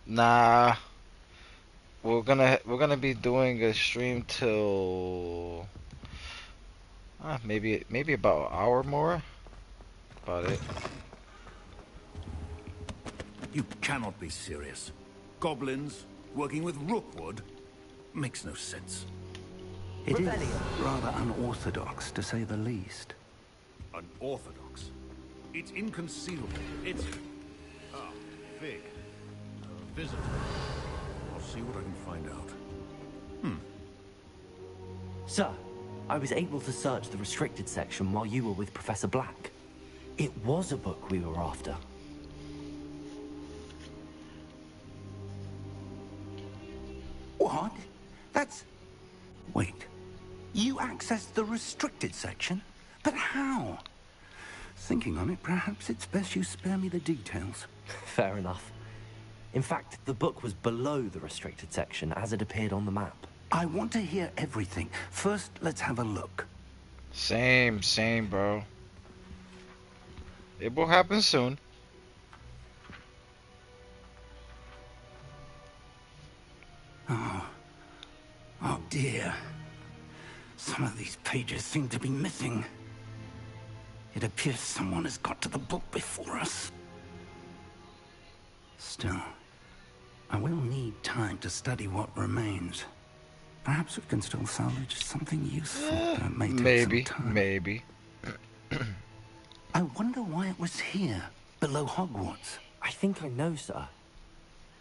Nah, we're gonna be doing a stream till maybe about an hour more. About it. You cannot be serious. Goblins working with Rookwood makes no sense. It is rather unorthodox, to say the least. Unorthodox? It's inconceivable. It's... Ah, Fig. A visitor. I'll see what I can find out. Sir, I was able to search the restricted section while you were with Professor Black. It was a book we were after. What? That's... Wait. You accessed the restricted section? But how? Thinking on it, perhaps it's best you spare me the details. Fair enough. In fact, the book was below the restricted section as it appeared on the map. I want to hear everything. First, let's have a look. Same, bro. It will happen soon. Oh dear. Some of these pages seem to be missing. It appears someone has got to the book before us. Still, I will need time to study what remains. Perhaps we can still salvage something useful, but it may take some time. Maybe. I wonder why it was here, below Hogwarts. I think I know, sir.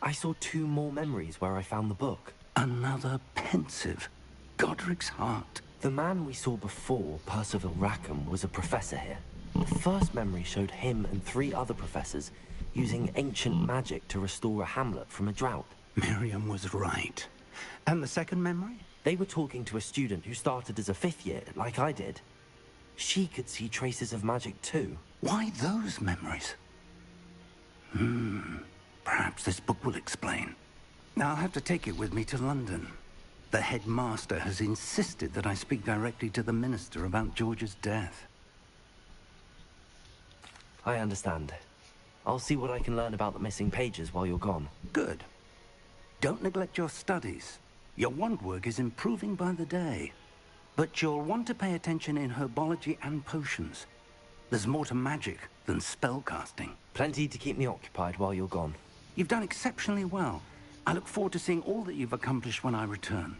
I saw 2 more memories where I found the book. Another pensive Godric's heart. The man we saw before, Percival Rackham, was a professor here. The first memory showed him and 3 other professors using ancient magic to restore a hamlet from a drought. Miriam was right. And the second memory? They were talking to a student who started as a 5th year, like I did. She could see traces of magic too. Why those memories? Perhaps this book will explain. Now I'll have to take it with me to London. The headmaster has insisted that I speak directly to the minister about George's death. I understand. I'll see what I can learn about the missing pages while you're gone. Good. Don't neglect your studies. Your wand work is improving by the day. But you'll want to pay attention in herbology and potions. There's more to magic than spellcasting. Plenty to keep me occupied while you're gone. You've done exceptionally well. I look forward to seeing all that you've accomplished when I return.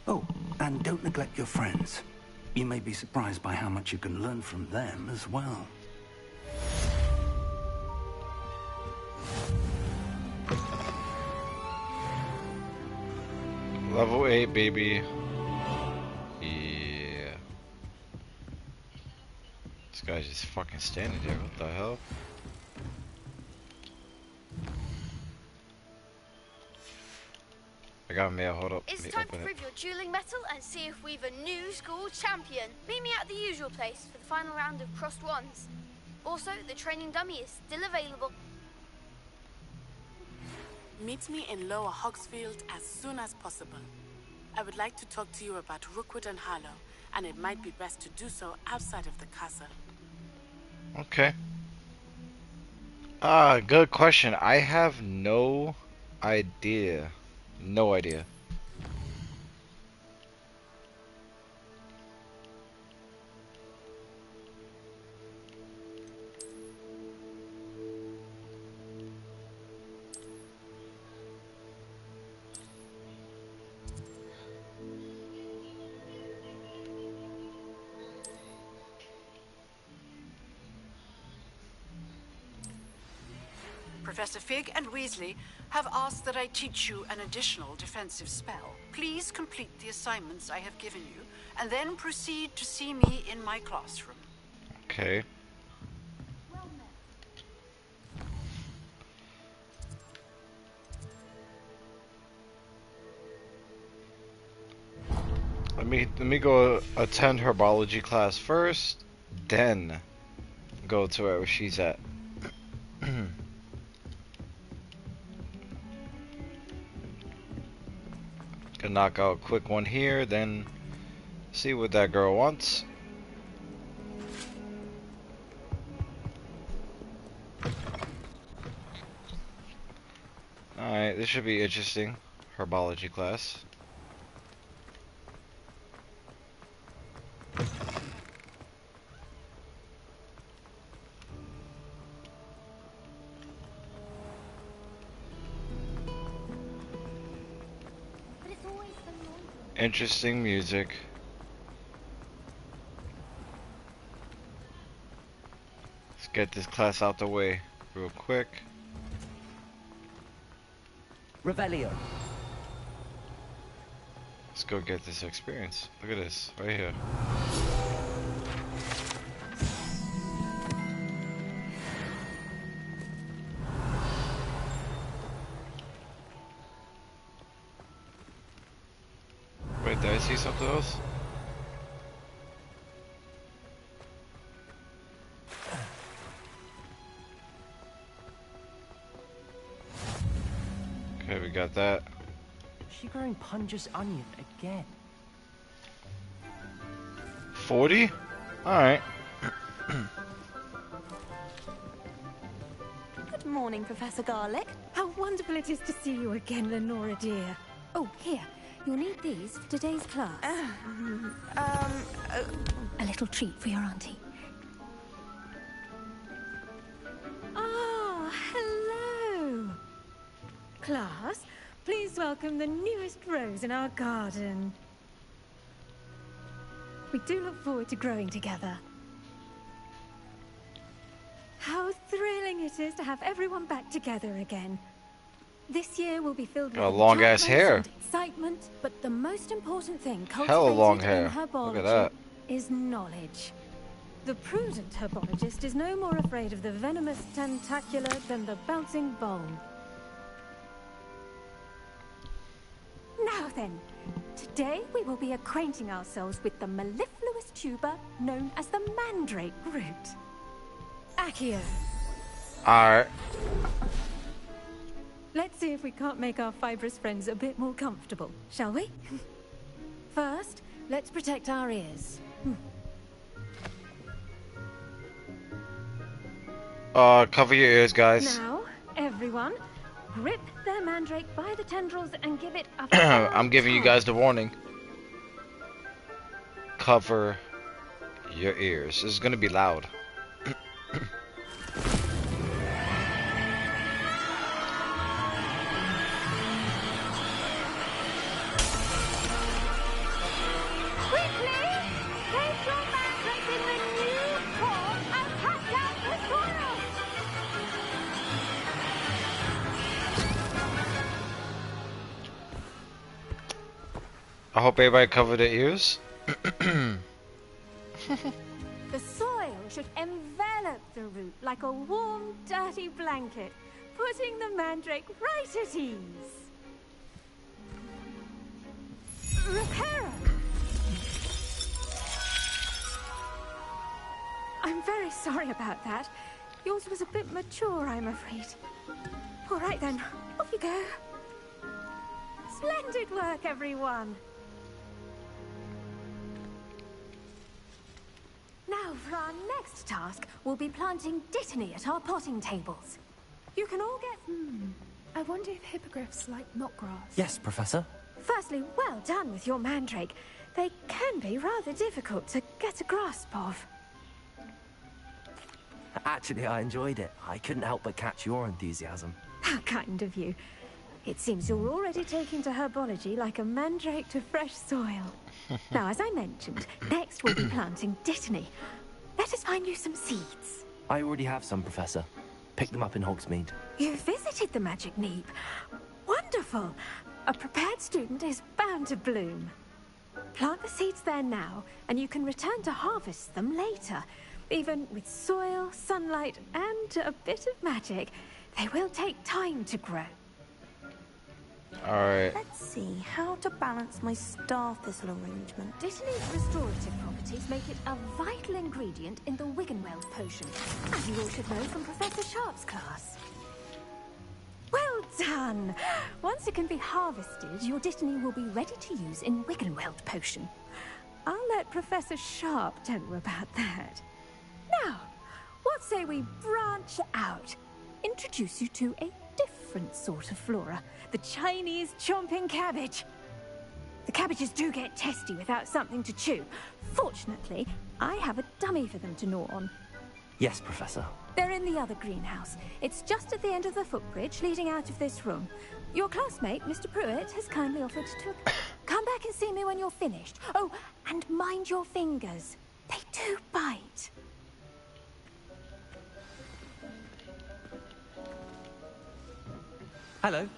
Oh, and don't neglect your friends. You may be surprised by how much you can learn from them as well. Level 8, baby. Yeah. This guy's just fucking standing there. What the hell? I got mail. Hold up. It's time to prove your dueling mettle and see if we've a new school champion. Meet me at the usual place for the final round of crossed wands. Also, the training dummy is still available. Meet me in Lower Hogsfield as soon as possible. I would like to talk to you about Rookwood and Harlow, and it might be best to do so outside of the castle. Okay. Good question. I have no idea. No idea. Professor Fig and Weasley have asked that I teach you an additional defensive spell. Please complete the assignments I have given you, and then proceed to see me in my classroom. Okay. Let me go attend herbology class first, then go to where she's at. Good knock out a quick one here, then see what that girl wants. Alright, this should be interesting. Herbology class. Interesting music. Let's get this class out the way real quick. Revelio. Let's go get this experience. Look at this, right here. Wait, did I see something else? Okay, we got that. Is she growing Punja's onion again? 40? Alright. Good morning, Professor Garlic. How wonderful it is to see you again, Lenora dear. Oh, here. You'll need these for today's class. A little treat for your auntie. Ah, hello. Class, please welcome the newest rose in our garden. We do look forward to growing together. How thrilling it is to have everyone back together again. This year will be filled with long ass hair. and excitement, but the most important thing Hella long hair. in herbology Look at that. is knowledge. The prudent herbologist is no more afraid of the venomous tentacular than the bouncing bone. Now then, today we will be acquainting ourselves with the mellifluous tuber known as the mandrake root. Accio. Alright. Let's see if we can't make our fibrous friends a bit more comfortable, shall we? First, let's protect our ears. Cover your ears, guys. Now, everyone, grip their mandrake by the tendrils and give it a I'm giving you guys the warning. Cover your ears. This is gonna be loud. I hope everybody covered their ears. The soil should envelop the root like a warm, dirty blanket, putting the mandrake right at ease. Reparo! I'm very sorry about that. Yours was a bit mature, I'm afraid. All right then, off you go. Splendid work, everyone. Now, for our next task, we'll be planting dittany at our potting tables. You can all get... I wonder if hippogriffs like knotgrass. Yes, Professor. Firstly, well done with your mandrake. They can be rather difficult to get a grasp of. Actually, I enjoyed it. I couldn't help but catch your enthusiasm. How kind of you. It seems you're already taking to herbology like a mandrake to fresh soil. Now, as I mentioned, next we'll be planting dittany. Let us find you some seeds. I already have some, Professor. Picked them up in Hogsmeade. You visited the Magic Neep. Wonderful. A prepared student is bound to bloom. Plant the seeds there now, and you can return to harvest them later. Even with soil, sunlight, and a bit of magic, they will take time to grow. Alright. Let's see how to balance my star thistle arrangement. Dittany's restorative properties make it a vital ingredient in the Wiggenweld potion, as you all should know from Professor Sharp's class. Well done. Once it can be harvested, your Dittany will be ready to use in Wiggenweld potion. I'll let Professor Sharp tell you about that. Now, what say we branch out? Introduce you to a different sort of flora, the Chinese chomping cabbage. The cabbages do get testy without something to chew. Fortunately, I have a dummy for them to gnaw on. Yes, Professor. They're in the other greenhouse. It's just at the end of the footbridge leading out of this room. Your classmate, Mr. Pruitt, has kindly offered to come back and see me when you're finished. Oh, and mind your fingers. They do bite. Hello.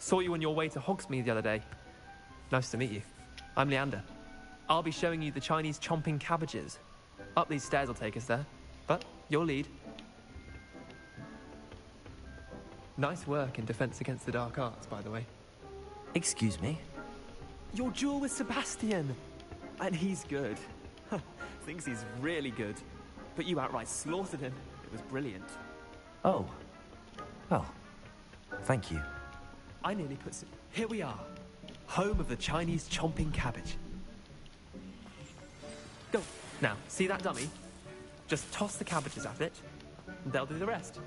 Saw you on your way to Hogsmeade the other day. Nice to meet you. I'm Leander. I'll be showing you the Chinese chomping cabbages. Up these stairs will take us there, but you'll lead. Nice work in Defense Against the Dark Arts, by the way. Excuse me? Your duel with Sebastian! And he's good. Thinks he's really good. But you outright slaughtered him. It was brilliant. Oh. Well, thank you. I nearly put some... Here we are. Home of the Chinese chomping cabbage. Go. Now, see that dummy? Just toss the cabbages at it, and they'll do the rest.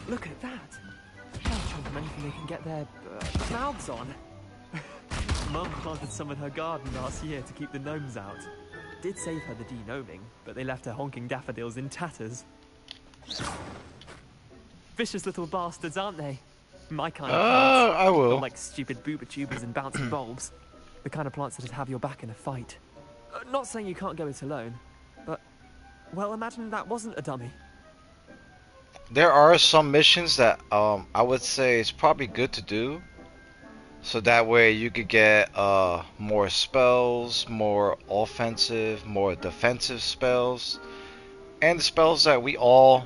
Look at that! They'll chomp them anything they can get their mouths on. Mum planted some in her garden last year to keep the gnomes out. Did save her the de-gnoming, but they left her honking daffodils in tatters. Vicious little bastards, aren't they? My kind of plants. I will. Not like stupid booba tubers and bouncing bulbs. The kind of plants that'd have your back in a fight. Not saying you can't go it alone, but... Well, imagine that wasn't a dummy. There are some missions that I would say it's probably good to do, so that way you could get more spells, more offensive, more defensive spells, and the spells that we all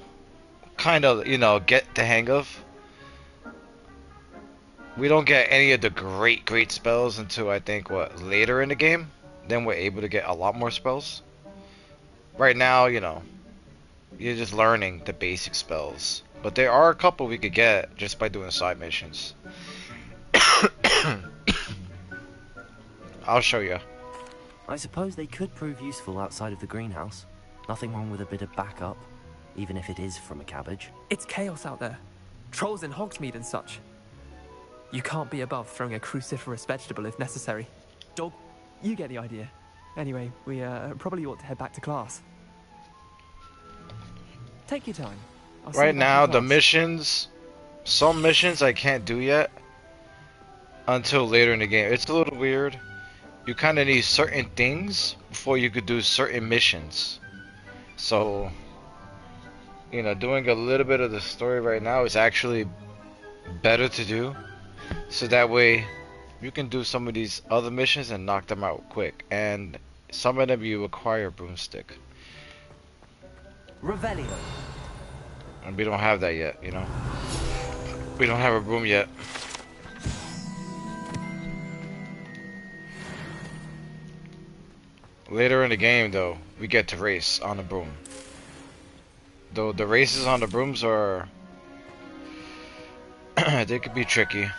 kind of, you know, get the hang of. We don't get any of the great spells until I think later in the game. Then we're able to get a lot more spells. Right now, you know, you're just learning the basic spells, but there are a couple we could get just by doing side missions. I'll show you. I suppose they could prove useful outside of the greenhouse. Nothing wrong with a bit of backup, even if it is from a cabbage. It's chaos out there. Trolls in Hogsmeade and such. You can't be above throwing a cruciferous vegetable if necessary. Dog, you get the idea. Anyway, we probably ought to head back to class. Take your time. Right now, the missions, some missions I can't do yet until later in the game. It's a little weird. You kind of need certain things before you could do certain missions. So, you know, doing a little bit of the story right now is actually better to do. So that way you can do some of these other missions and knock them out quick. And some of them you acquire a broomstick. Revelio. And we don't have that yet, you know. We don't have a broom yet. Later in the game, though, we get to race on a broom. Though the races on the brooms are... they could be tricky.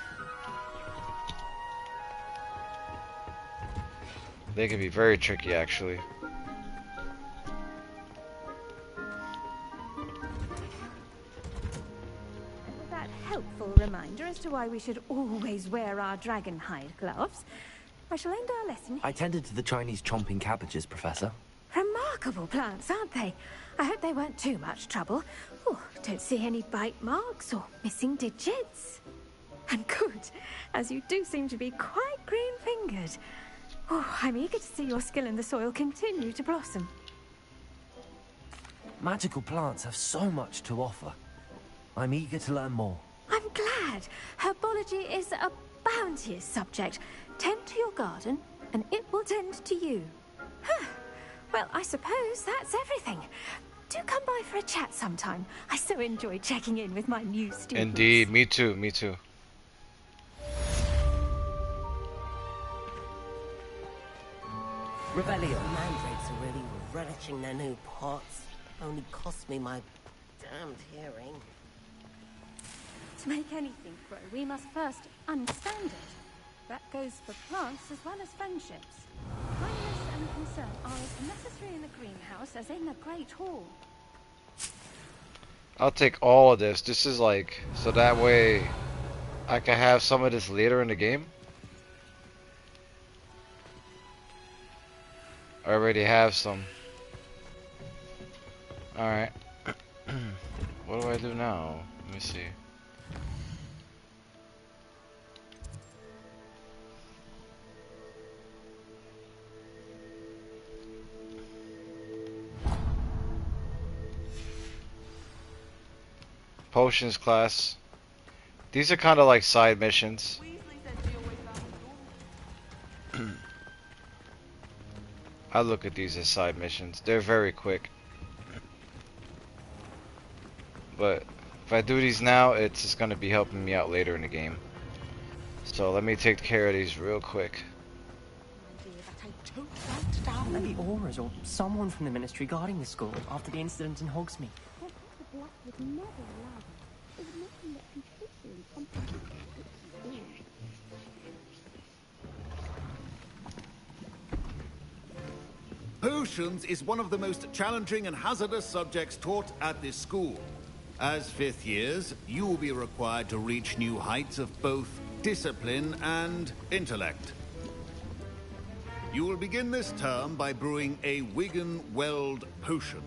They can be very tricky, actually. That helpful reminder as to why we should always wear our dragon hide gloves. I shall end our lesson. I tended to the Chinese chomping cabbages, Professor. Remarkable plants, aren't they? I hope they weren't too much trouble. Oh, don't see any bite marks or missing digits. And good, as you do seem to be quite green-fingered. Oh, I'm eager to see your skill in the soil continue to blossom. Magical plants have so much to offer. I'm eager to learn more. I'm glad. Herbology is a bounteous subject. Tend to your garden, and it will tend to you. Huh. Well, I suppose that's everything. Do come by for a chat sometime. I so enjoy checking in with my new students. Indeed, me too, me too. Rebellion. Mandrakes are really relishing their new pots. Only cost me my damned hearing. To make anything grow, we must first understand it. That goes for plants as well as friendships. Kindness and concern are as necessary in a greenhouse as in a great hall. I'll take all of this. This is like, so that way I can have some of this later in the game. I already have some. Alright. What do I do now? Let me see. Potions class. These are kind of like side missions. I look at these as side missions. They're very quick. But if I do these now, it's just going to be helping me out later in the game. So let me take care of these real quick. Maybe Aura's or someone from the ministry guarding the school after the incident in Hogsmeade. Potions is one of the most challenging and hazardous subjects taught at this school. As fifth years, you will be required to reach new heights of both discipline and intellect. You will begin this term by brewing a Wiggenweld potion.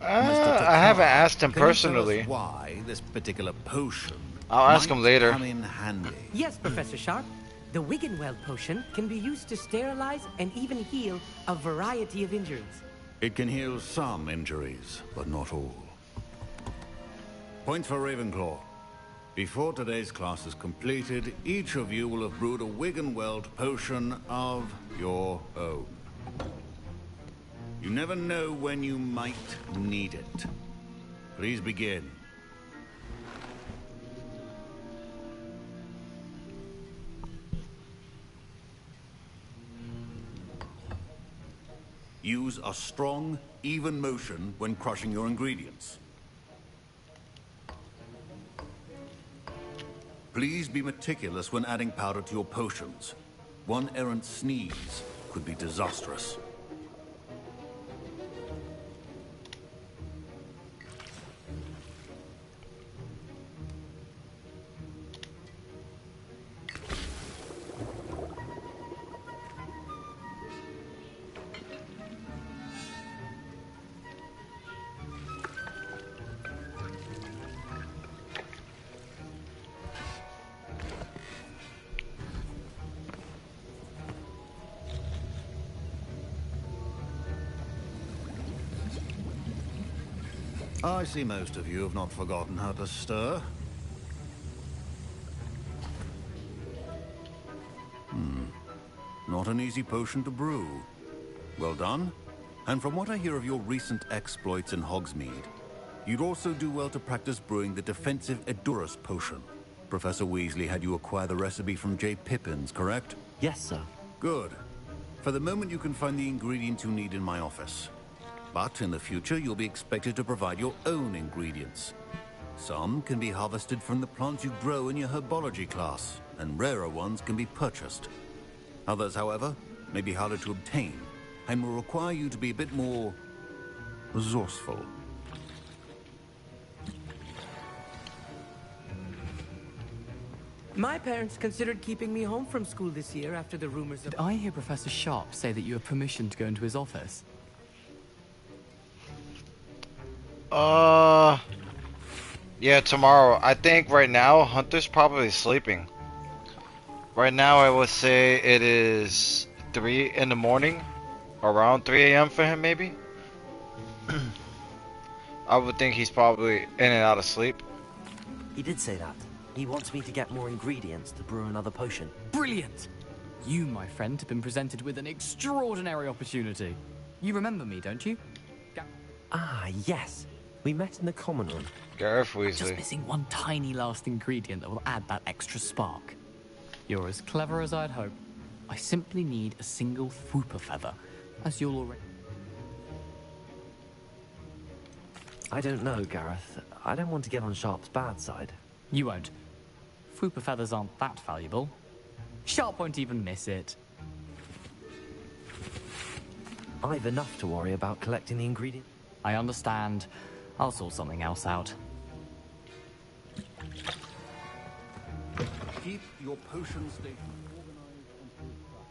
I haven't asked him personally. Can you tell us why this particular potion I'll ask him later. come in handy? Yes, Professor Sharp. The Wiggenweld potion can be used to sterilize and even heal a variety of injuries. It can heal some injuries, but not all. Point for Ravenclaw. Before today's class is completed, each of you will have brewed a Wiggenweld potion of your own. You never know when you might need it. Please begin. Use a strong, even motion when crushing your ingredients. Please be meticulous when adding powder to your potions. One errant sneeze could be disastrous. I see most of you have not forgotten how to stir. Not an easy potion to brew. Well done. And from what I hear of your recent exploits in Hogsmeade, you'd also do well to practice brewing the defensive Edurus potion. Professor Weasley had you acquire the recipe from J. Pippin's, correct? Yes, sir. Good. For the moment, you can find the ingredients you need in my office. But in the future, you'll be expected to provide your own ingredients. Some can be harvested from the plants you grow in your herbology class, and rarer ones can be purchased. Others, however, may be harder to obtain, and will require you to be a bit more resourceful. My parents considered keeping me home from school this year after the rumors of... Did I hear Professor Sharp say that you have permission to go into his office? Yeah, tomorrow. I think right now Hunter's probably sleeping. Right now I would say it is 3 in the morning, around 3 a.m. for him maybe. I would think he's probably in and out of sleep. He did say that. He wants me to get more ingredients to brew another potion. Brilliant! You, my friend, have been presented with an extraordinary opportunity. You remember me, don't you? Ah, yes. We met in the common room. Gareth Weasley. Just missing one tiny last ingredient that will add that extra spark. You're as clever as I'd hope. I simply need a single Fwooper feather, as you'll already... I don't know, Gareth. I don't want to get on Sharp's bad side. You won't. Fwooper feathers aren't that valuable. Sharp won't even miss it. I've enough to worry about collecting the ingredients. I understand. I'll sort something else out. Keep your potion station organized and full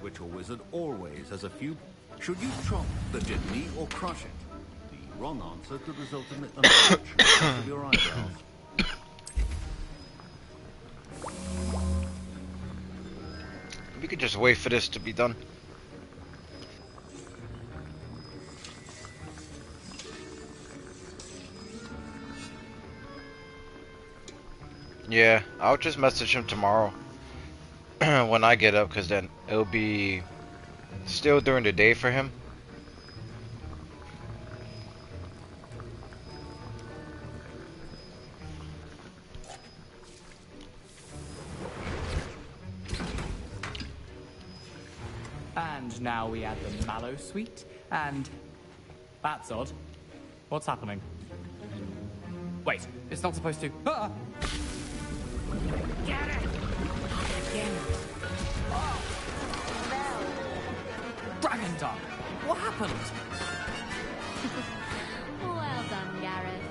Which a wizard always has a few. Should you chop the jitney or crush it? The wrong answer could result in an infection of your eyebrows. We could just wait for this to be done. Yeah, I'll just message him tomorrow when I get up, because then it'll be still during the day for him. And now we add the mallow sweet, and... That's odd. What's happening? Wait, it's not supposed to... Ah! Get it! Again. Oh. Dragon Dog! What happened? Well done, Gareth.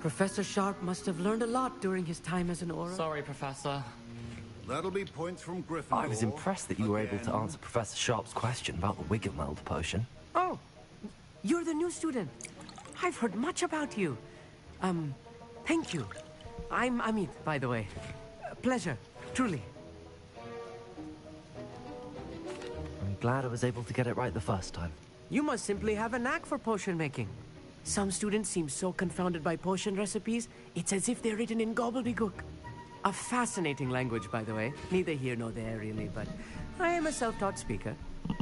Professor Sharp must have learned a lot during his time as an Auror. Sorry, Professor. That'll be points from Gryffindor. I was impressed that you were able to answer Professor Sharp's question about the Wiggenweld potion. Oh, you're the new student. I've heard much about you. Thank you. I'm Amit, by the way. Pleasure, truly. I'm glad I was able to get it right the first time. You must simply have a knack for potion making. Some students seem so confounded by potion recipes, it's as if they're written in gobbledygook. A fascinating language, by the way. Neither here nor there, really, but I am a self-taught speaker.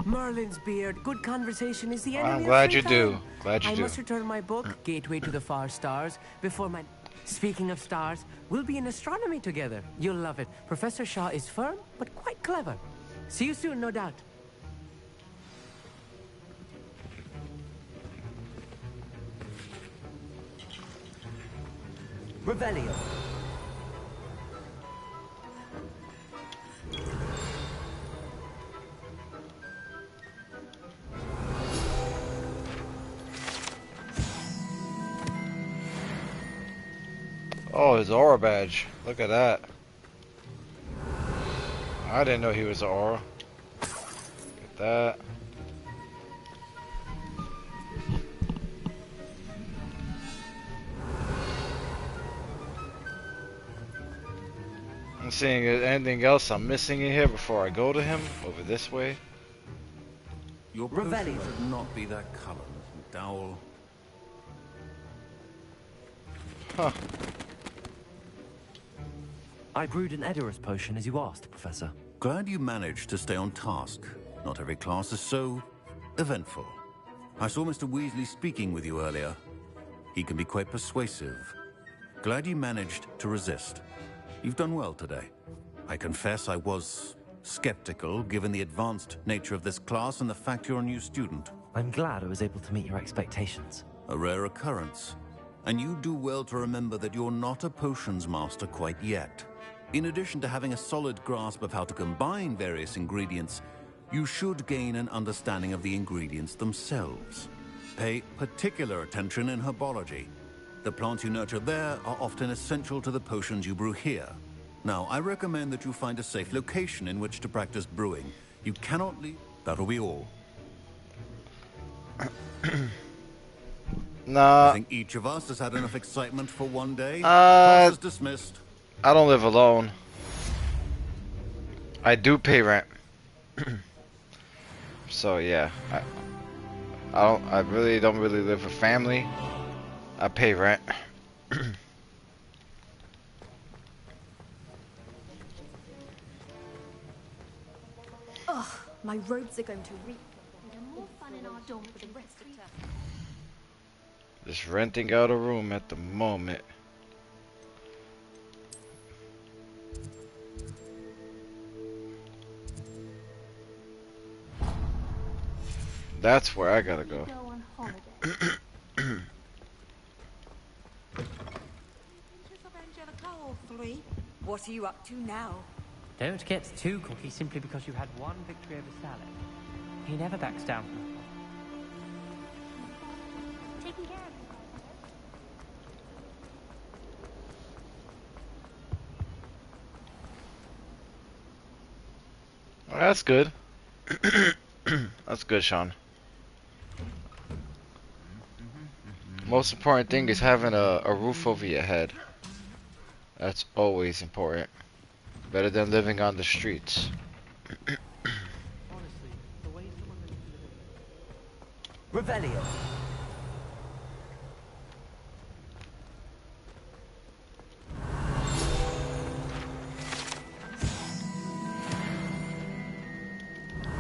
Merlin's beard, good conversation is the enemy I'm glad of you free do. time. Glad you do. I must return my book, Gateway to the Far Stars, before my... Speaking of stars, we'll be in astronomy together. You'll love it. Professor Shaw is firm, but quite clever. See you soon, no doubt. Revelio. Oh, his aura badge. Look at that. I didn't know he was an aura. Look at that. I'm seeing anything else I'm missing in here before I go to him over this way. Your potion should not be that color, Mr. McDowell. Huh. I brewed an Edorus potion as you asked, Professor. Glad you managed to stay on task. Not every class is so eventful. I saw Mr. Weasley speaking with you earlier. He can be quite persuasive. Glad you managed to resist. You've done well today. I confess I was skeptical, given the advanced nature of this class and the fact you're a new student. I'm glad I was able to meet your expectations. A rare occurrence. And you do well to remember that you're not a potions master quite yet. In addition to having a solid grasp of how to combine various ingredients, you should gain an understanding of the ingredients themselves. Pay particular attention in herbology. The plants you nurture there are often essential to the potions you brew here. Now, I recommend that you find a safe location in which to practice brewing. You cannot leave. That'll be all. Nah. I think each of us has had enough excitement for one day. Class is dismissed. I don't live alone. I do pay rent. So yeah, I really don't live with family. I pay rent. Ugh, my robes are going to reek. More fun in our dorm for the rest of term. Just renting out a room at the moment. That's where I gotta go. What are you up to now? Don't get too cocky simply because you had one victory over Salad. He never backs down from a fight. Taking care of Well, that's good. That's good, Sean. Most important thing is having a roof over your head. That's always important. Better than living on the streets. Revelio.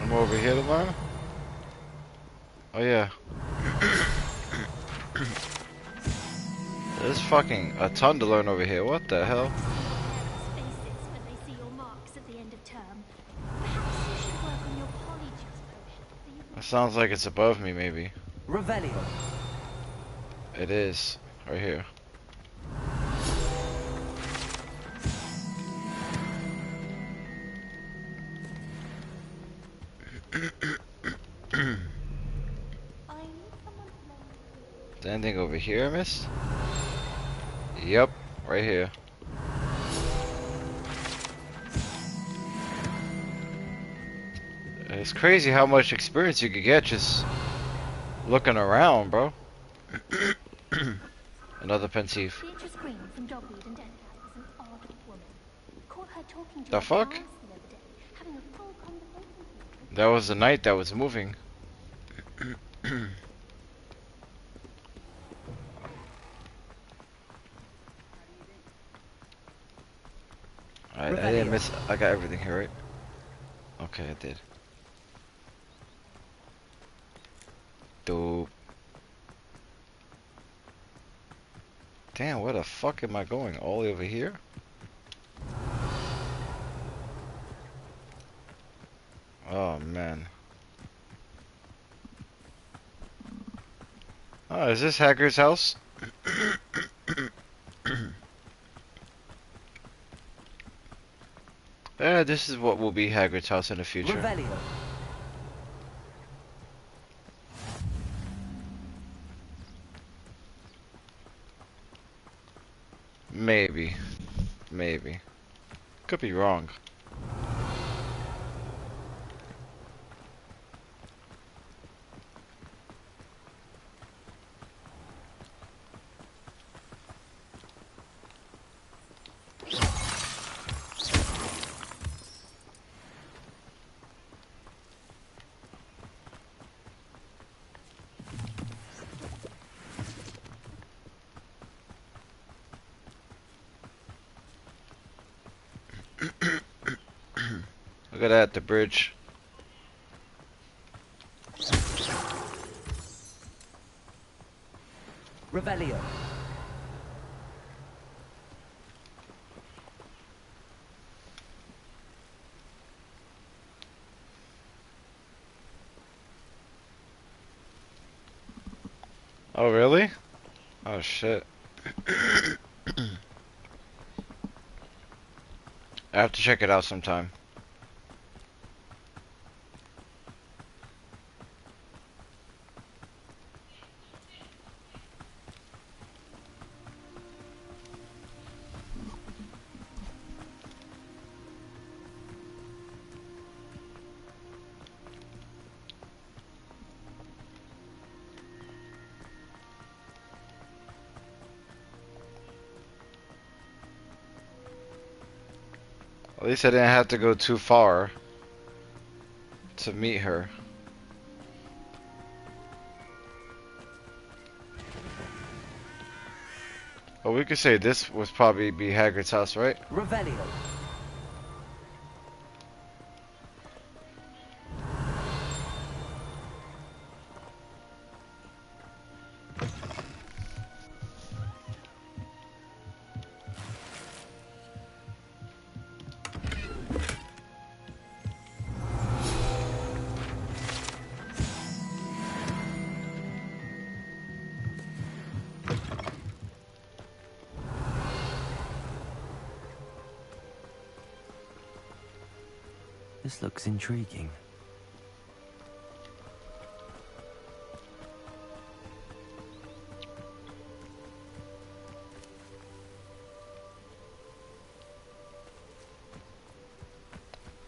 I'm over here to learn. Oh yeah. There's fucking a ton to learn over here. What the hell? That sounds like it's above me, maybe. Revelio. It is. Right here. Is there anything over here, miss? Yep, right here. It's crazy how much experience you could get just looking around, bro. Another pensieve. The fuck? That was the knight that was moving. I didn't miss. I got everything here, right? Okay, I did. Dope. Damn, where the fuck am I going? All the way over here? Oh man. Oh, is this Hagrid's house? Yeah, this is what will be Hagrid's house in the future. Revelio. Maybe. Maybe. Could be wrong. Look at that, the bridge. Revelio. Oh, really? Oh, shit. I have to check it out sometime. At least I didn't have to go too far to meet her. Well, we could say this was probably be Hagrid's house, right? Revelio. This looks intriguing.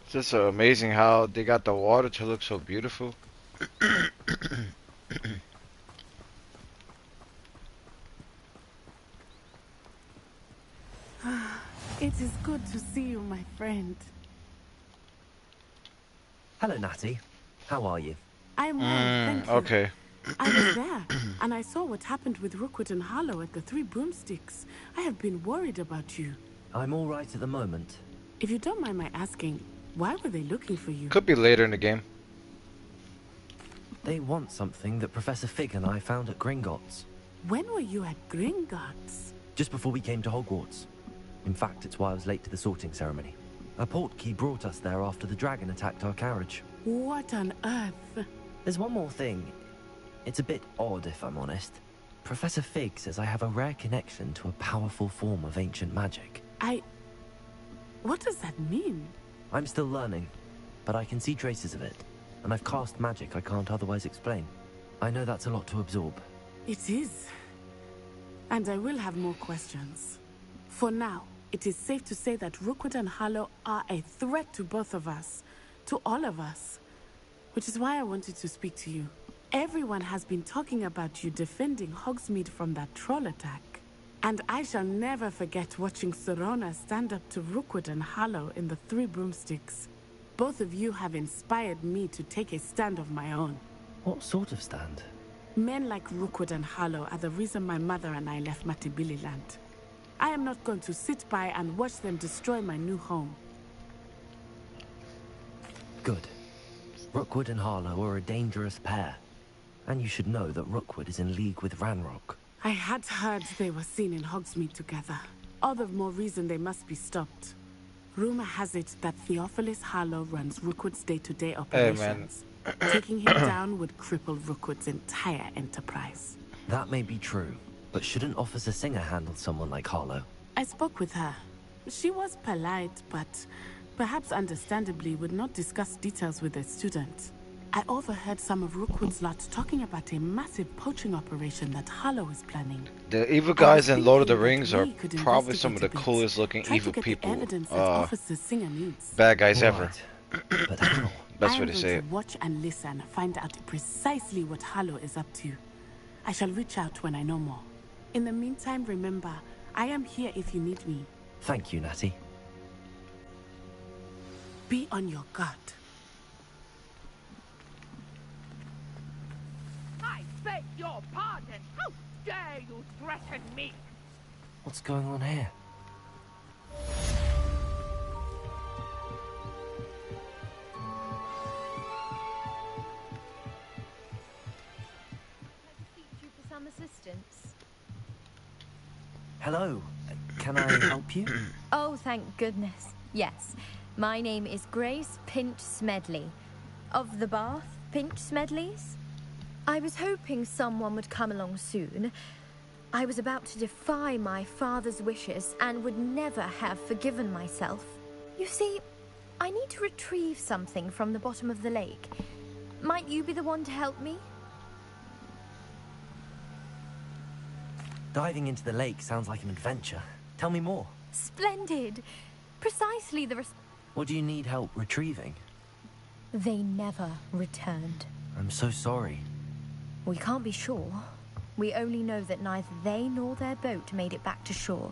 It's just so amazing how they got the water to look so beautiful. It is good to see you, my friend. Hello, Natty. How are you? I'm well, thank you. Okay. I was there, and I saw what happened with Rookwood and Harlow at the Three Broomsticks. I have been worried about you. I'm all right at the moment. If you don't mind my asking, why were they looking for you? Could be later in the game. They want something that Professor Fig and I found at Gringotts. When were you at Gringotts? Just before we came to Hogwarts. In fact, it's why I was late to the sorting ceremony. A portkey brought us there after the dragon attacked our carriage. What on earth? There's one more thing. It's a bit odd, if I'm honest. Professor Fig says I have a rare connection to a powerful form of ancient magic. What does that mean? I'm still learning, but I can see traces of it. And I've cast magic I can't otherwise explain. I know that's a lot to absorb. It is. And I will have more questions. For now, it is safe to say that Rookwood and Harlow are a threat to both of us. To all of us. Which is why I wanted to speak to you. Everyone has been talking about you defending Hogsmeade from that troll attack. And I shall never forget watching Serona stand up to Rookwood and Harlow in the Three Broomsticks. Both of you have inspired me to take a stand of my own. What sort of stand? Men like Rookwood and Harlow are the reason my mother and I left 𝐸𝐸𝐸land. I am not going to sit by and watch them destroy my new home. Good. Rookwood and Harlow are a dangerous pair. And you should know that Rookwood is in league with Ranrock. I had heard they were seen in Hogsmeade together. All the more reason they must be stopped. Rumor has it that Theophilus Harlow runs Rookwood's day-to-day operations. Taking him down would cripple Rookwood's entire enterprise. That may be true, but shouldn't Officer Singer handle someone like Harlow? I spoke with her. She was polite, but perhaps understandably would not discuss details with a student. I overheard some of Rookwood's lot talking about a massive poaching operation that Harlow is planning. The evil guys in Lord of the Rings are probably some of the coolest looking evil people. Bad guys ever. But how? That's what they say. I am going to watch and listen, find out precisely what Harlow is up to. I shall reach out when I know more. In the meantime, remember, I am here if you need me. Thank you, Natty. Be on your guard. I beg your pardon. How dare you threaten me? What's going on here? Some assistance. Hello. Can I help you? Oh, thank goodness. Yes. My name is Grace Pinch Smedley. Of the Bath Pinch Smedleys. I was hoping someone would come along soon. I was about to defy my father's wishes and would never have forgiven myself. You see, I need to retrieve something from the bottom of the lake. Might you be the one to help me? Diving into the lake sounds like an adventure. Tell me more. Splendid. Precisely the What do you need help retrieving? They never returned. I'm so sorry. We can't be sure. We only know that neither they nor their boat made it back to shore.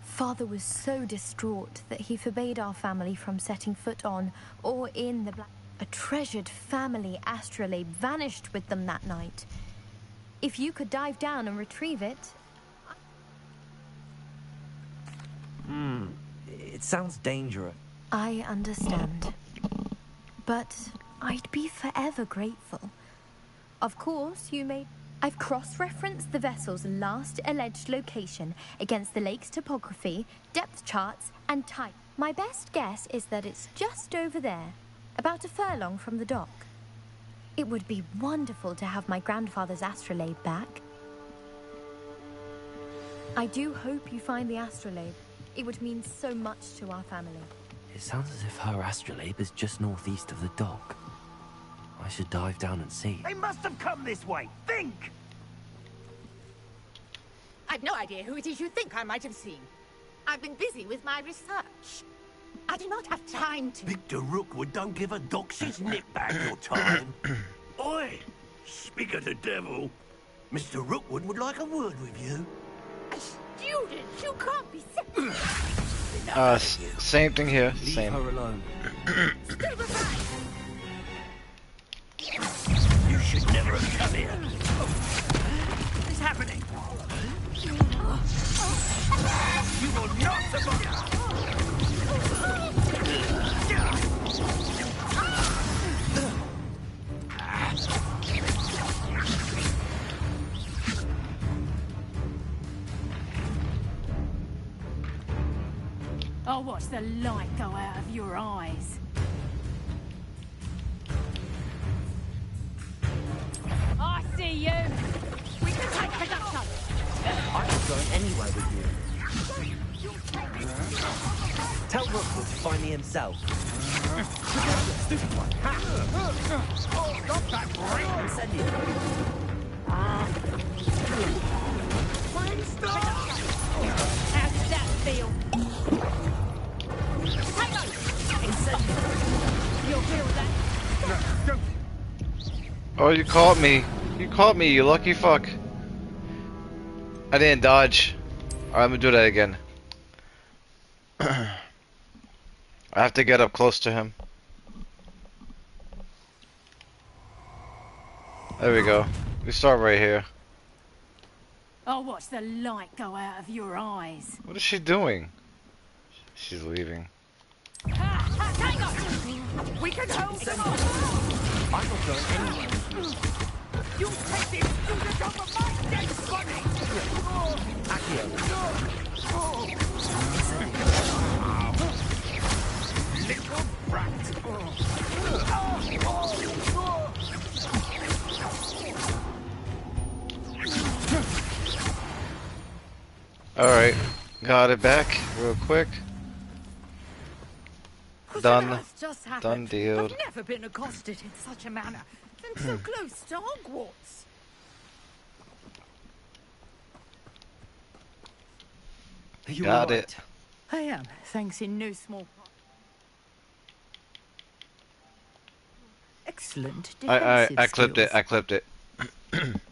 Father was so distraught that he forbade our family from setting foot on or in the black. A treasured family astrolabe vanished with them that night. If you could dive down and retrieve it... It sounds dangerous. I understand. But I'd be forever grateful. Of course, you may... I've cross-referenced the vessel's last alleged location against the lake's topography, depth charts, and type. My best guess is that it's just over there, about a furlong from the dock. It would be wonderful to have my grandfather's astrolabe back. I do hope you find the astrolabe. It would mean so much to our family. It sounds as if her astrolabe is just northeast of the dock. I should dive down and see. They must have come this way. Think! I've no idea who it is you think I might have seen. I've been busy with my research. I do not have time to... Victor Rookwood don't give a doxy's nip back your time. Oi! Speak of the devil. Mr. Rookwood would like a word with you. A student? You can't be serious. Same thing here. Leave Same. her alone. You should never have come here. What is happening? You will not survive! I'll watch the light go out of your eyes. I see you. We can take production. I'm not going anywhere with you. Tell Rookwood to find me himself. Oh, stop that brain! How does that feel? You'll feel that. Oh, you caught me. You caught me, you lucky fuck. I didn't dodge. Alright, I'm gonna do that again. I have to get up close to him. There we go. We start right here. I'll watch the light go out of your eyes. What is she doing? She's leaving. We can hold them off. I'm not going anywhere. You take this student off of my dead body! Little brat! Alright, got it back real quick. Done. Done deal. I've never been accosted in such a manner, and so close to Hogwarts. Are you Got all right? it. I am, thanks in no small part. Excellent defensive I clipped it. skills. I clipped it.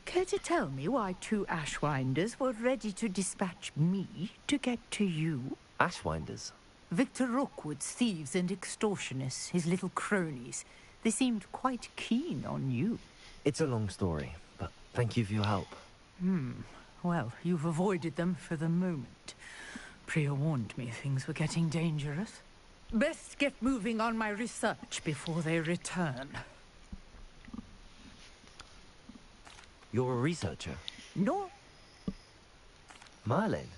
Care to tell me why two Ashwinders were ready to dispatch me to get to you? Ashwinders? Victor Rookwood's thieves and extortionists, his little cronies. They seemed quite keen on you. It's a long story, but thank you for your help. Well, you've avoided them for the moment. Priya warned me things were getting dangerous. Best get moving on my research before they return. You're a researcher? No, Merlin?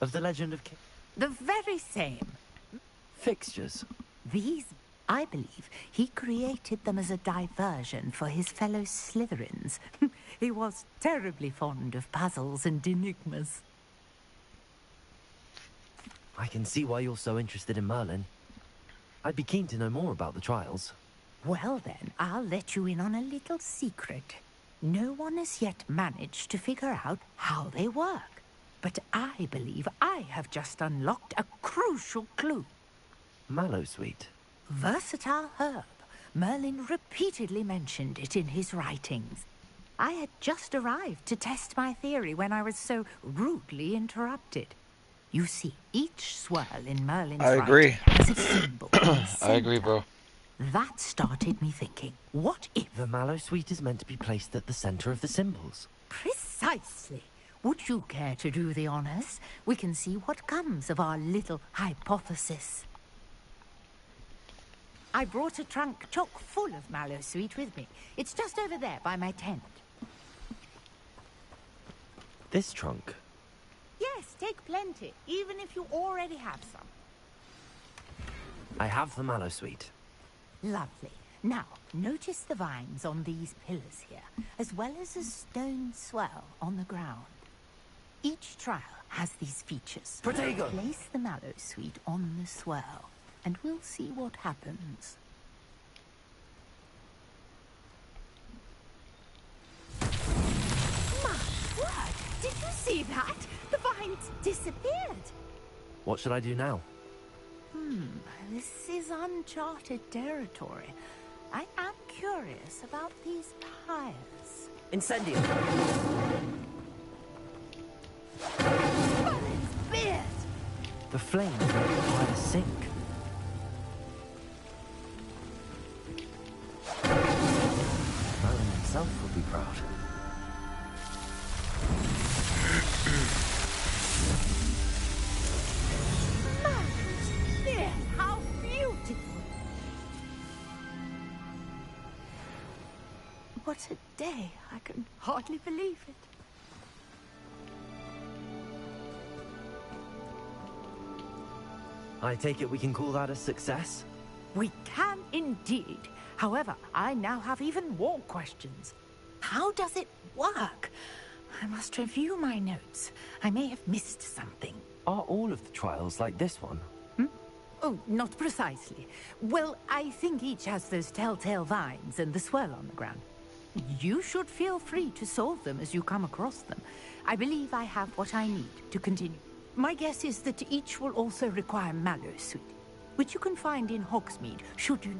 Of the legend of the very same. Fixtures? These, I believe, he created them as a diversion for his fellow Slytherins. He was terribly fond of puzzles and enigmas. I can see why you're so interested in Merlin. I'd be keen to know more about the trials. Well then, I'll let you in on a little secret. No one has yet managed to figure out how they work. But I believe I have just unlocked a crucial clue. Mallowsweet? Versatile herb. Merlin repeatedly mentioned it in his writings. I had just arrived to test my theory when I was so rudely interrupted. You see, each swirl in Merlin's I right agree. has a symbol in the I agree, center. bro. That started me thinking, what if... The mallow sweet is meant to be placed at the center of the symbols. Precisely. Would you care to do the honors? We can see what comes of our little hypothesis. I brought a trunk chock full of mallow sweet with me. It's just over there by my tent. This trunk? Yes, take plenty, even if you already have some. I have the mallow sweet. Lovely. Now, notice the vines on these pillars here, as well as a stone swell on the ground. Each trial has these features. Protego! Place the mallow sweet on the swell, and we'll see what happens. My word! Did you see that? The vines disappeared. What should I do now? This is uncharted territory. I am curious about these pyres. Incendio! Merlin's beard! The flames make the fire sink. Merlin himself would be proud. Merlin's beard! How beautiful! What a day! I can hardly believe it. I take it we can call that a success? We can indeed. However, I now have even more questions. How does it work? I must review my notes. I may have missed something. Are all of the trials like this one? Oh, not precisely. Well, I think each has those telltale vines and the swirl on the ground. You should feel free to solve them as you come across them. I believe I have what I need to continue. My guess is that each will also require mallow sweet, which you can find in Hogsmeade, should you...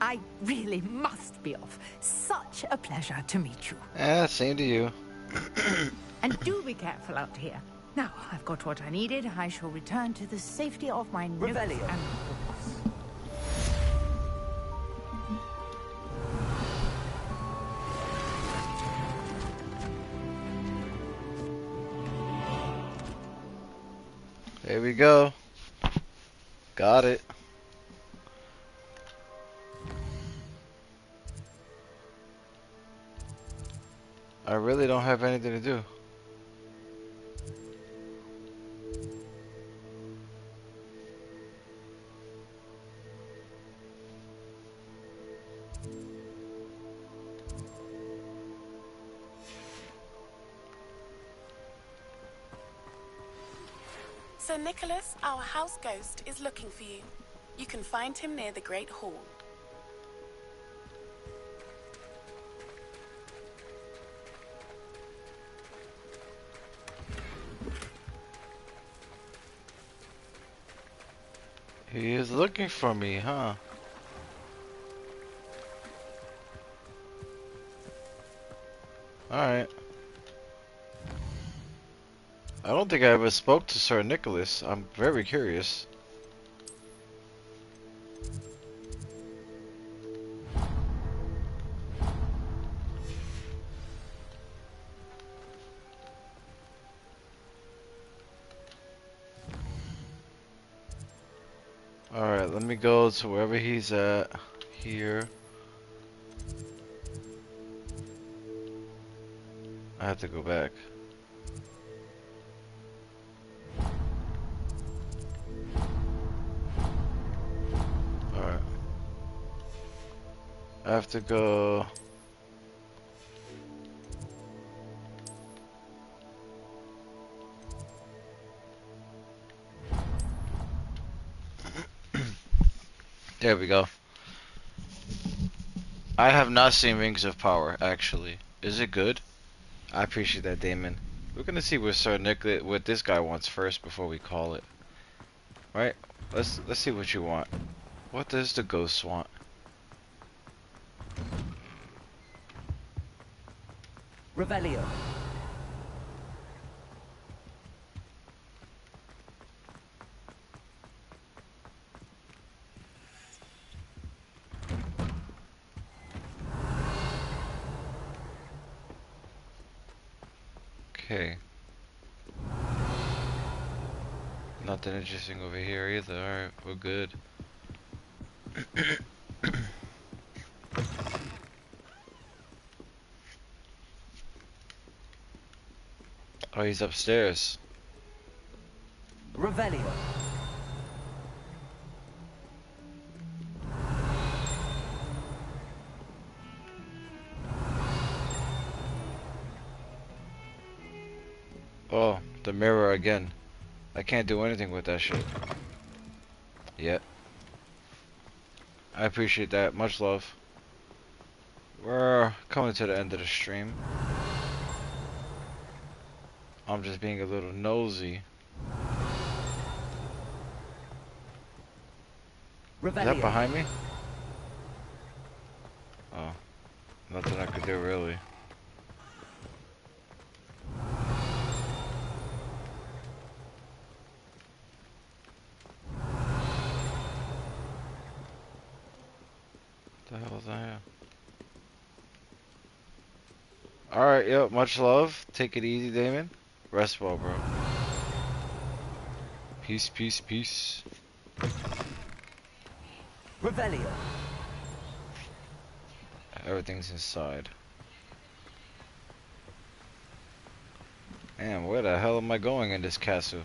I really must be off. Such a pleasure to meet you. Yeah, same to you. And do be careful out here. Now, I've got what I needed. I shall return to the safety of my notes and books. There we go. Got it. I really don't have anything to do. Sir Nicholas, our house ghost, is looking for you. You can find him near the Great Hall. He is looking for me, huh? Alright. I don't think I ever spoke to Sir Nicholas. I'm very curious. Alright, let me go to wherever he's at. Here. I have to go back. Alright. I have to go. There we go. I have not seen Rings of Power, actually. Is it good? I appreciate that, Damon. We're gonna see what Sir Nicholas, what this guy wants first before we call it. Right? Let's see what you want. What does the ghost want? Revelio. Okay. Nothing interesting over here either. Alright, we're good. Oh, he's upstairs. Revelio. Oh, the mirror again. I can't do anything with that shit. Yet. I appreciate that. Much love. We're coming to the end of the stream. I'm just being a little nosy. Is that behind me? Oh. Nothing I could do really. What the hell is that here? Alright, yep, much love. Take it easy, Damon. Rest well, bro. Peace, peace, peace. Revelio. Everything's inside. Damn, where the hell am I going in this castle?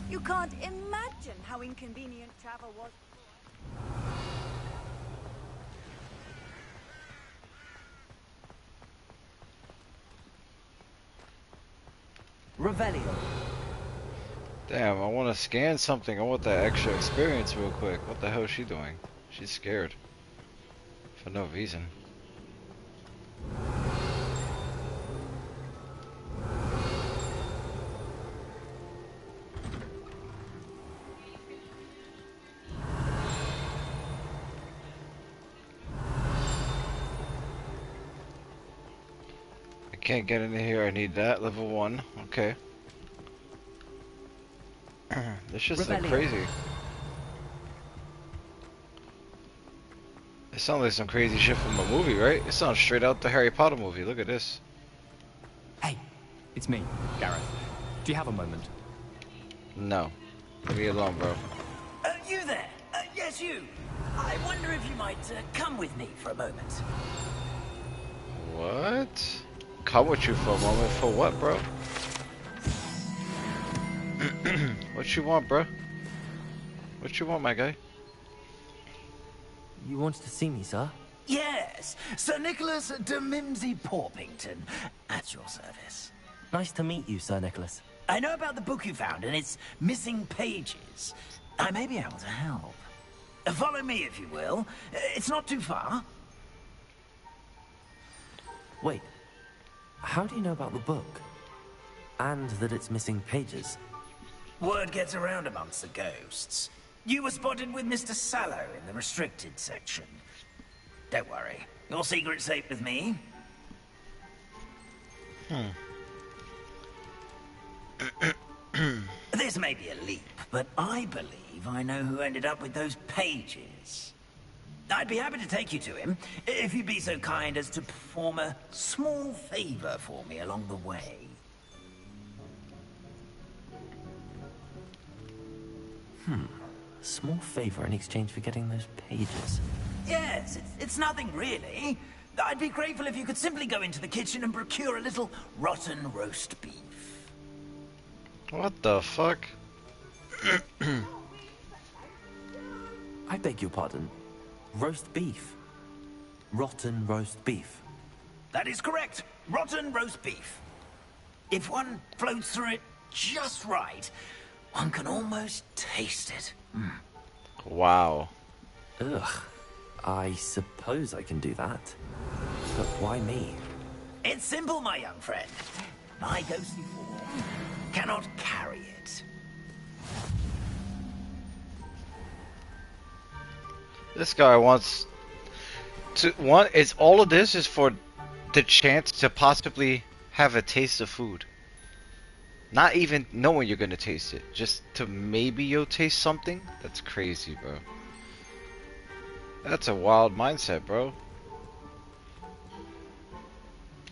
You can't imagine how inconvenient travel was. Revelio. Damn, I want to scan something. I want that extra experience real quick. What the hell is she doing? She's scared. For no reason. I can't get into here. I need that. Level 1. Okay. This shit's so crazy. It sounds like some crazy shit from a movie, right? It sounds straight out the Harry Potter movie. Look at this. Hey, it's me, Gareth. Do you have a moment? No. Leave me alone, bro. You there? Yes, you. I wonder if you might come with me for a moment. What? Come with you for a moment for what, bro? What you want, bro? What you want, my guy? You wanted to see me, sir? Yes, Sir Nicholas de Mimsy-Porpington, at your service. Nice to meet you, Sir Nicholas. I know about the book you found and its missing pages. I may be able to help. Follow me, if you will. It's not too far. Wait. How do you know about the book? And that it's missing pages? Word gets around amongst the ghosts. You were spotted with Mr. Sallow in the restricted section. Don't worry. Your secret's safe with me. This may be a leap, but I believe I know who ended up with those pages. I'd be happy to take you to him, if you'd be so kind as to perform a small favor for me along the way. Small favor in exchange for getting those pages. Yes, it's nothing really. I'd be grateful if you could simply go into the kitchen and procure a little rotten roast beef. What the fuck? I beg your pardon. Roast beef. Rotten roast beef. That is correct. Rotten roast beef. If one floats through it just right, one can almost taste it. Wow. Ugh. I suppose I can do that. But why me? It's simple, my young friend. My ghostly form cannot carry it. This guy wants to it's all of this is for the chance to possibly have a taste of food. Not even knowing you're gonna taste it. Just to maybe you'll taste something? That's crazy, bro. That's a wild mindset, bro.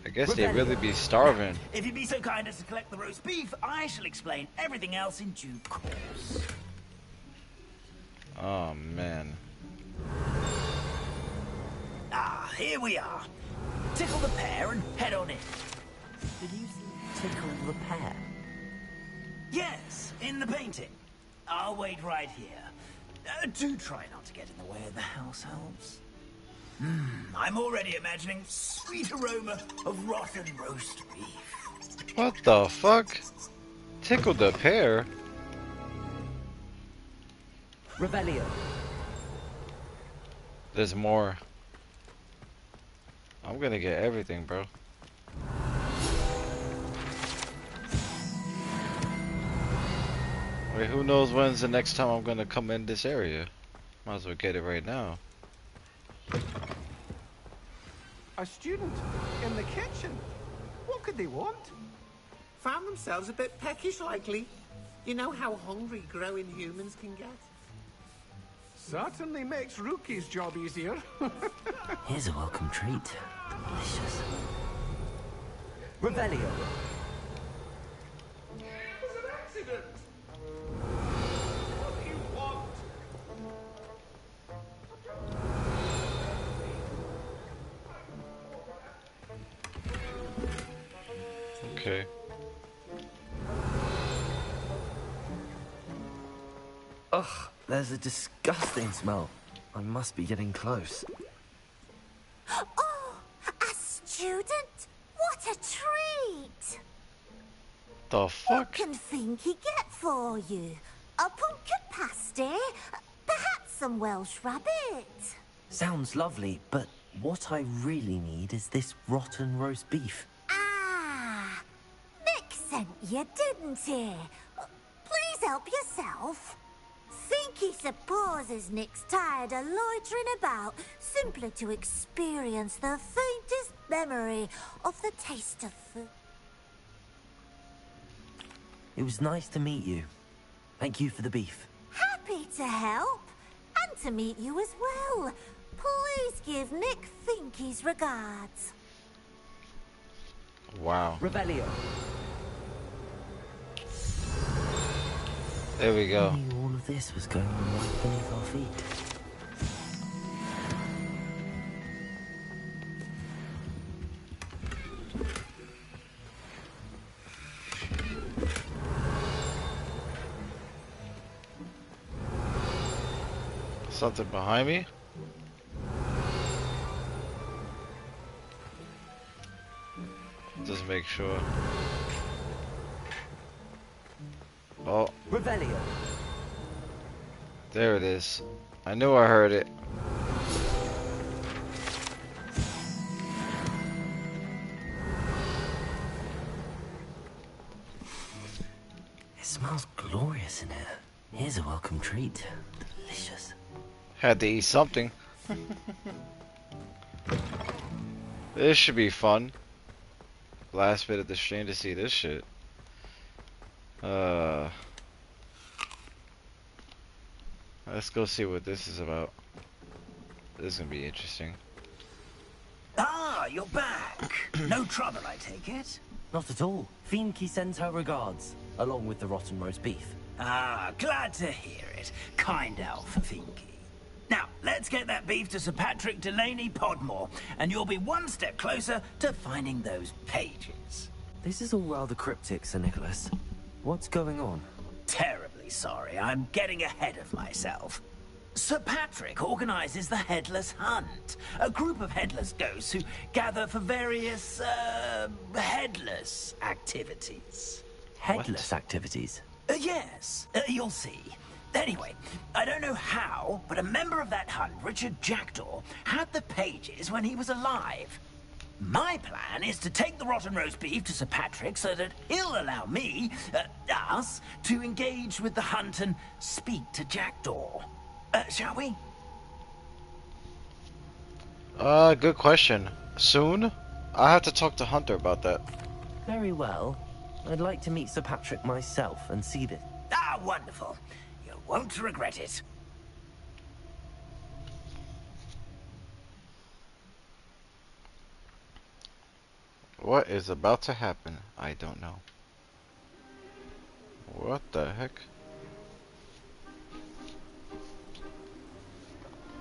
I guess they really be starving. If you'd be so kind as to collect the roast beef, I shall explain everything else in due course. Oh, man. Ah, here we are. Tickle the pear and head on in. Did you say tickle the pear? Yes, in the painting. I'll wait right here. Do try not to get in the way of the house elves. I'm already imagining sweet aroma of rotten roast beef. What the fuck? Tickle the pear? Revelio. There's more. I'm gonna get everything, bro. Wait, who knows when's the next time I'm gonna come in this area? Might as well get it right now. A student in the kitchen. What could they want? Found themselves a bit peckish, likely. You know how hungry growing humans can get. Certainly makes Rookie's job easier. Here's a welcome treat. Delicious. Revelio. Okay. Ugh, there's a disgusting smell. I must be getting close. Oh, a student? What a treat! The fuck? What can Finky get for you? A pumpkin pasty? Perhaps some Welsh rabbit? Sounds lovely, but what I really need is this rotten roast beef. Ah, Nick sent you, didn't he? Please help yourself. Finky supposes Nick's tired of loitering about simply to experience the faintest memory of the taste of food. It was nice to meet you. Thank you for the beef. Happy to help, and to meet you as well. Please give Nick Finky's regards. Wow. Revelio. There we go. I knew all of this was going on right beneath our feet. Something behind me? Just make sure. Oh. Revelio. There it is. I knew I heard it. It smells glorious in here. Here's a welcome treat. Delicious. Had to eat something. This should be fun. Last bit of the stream to see this shit. Let's go see what this is about. This is gonna be interesting. Ah, you're back. No trouble, I take it? Not at all. Finky sends her regards, along with the rotten roast beef. Ah, glad to hear it. Kind elf, Finky. Now, let's get that beef to Sir Patrick Delaney Podmore, and you'll be one step closer to finding those pages. This is all rather cryptic, Sir Nicholas. What's going on? Terribly sorry, I'm getting ahead of myself. Sir Patrick organizes the Headless Hunt, a group of headless ghosts who gather for various, headless activities. Headless activities? Yes, you'll see. Anyway, I don't know how, but a member of that hunt, Richard Jackdaw, had the pages when he was alive. My plan is to take the rotten roast beef to Sir Patrick so that he'll allow me, us, to engage with the hunt and speak to Jackdaw. Shall we? Good question. Soon? I have to talk to Hunter about that. Very well. I'd like to meet Sir Patrick myself and see this. Ah, wonderful. You won't regret it. What is about to happen? I don't know. What the heck?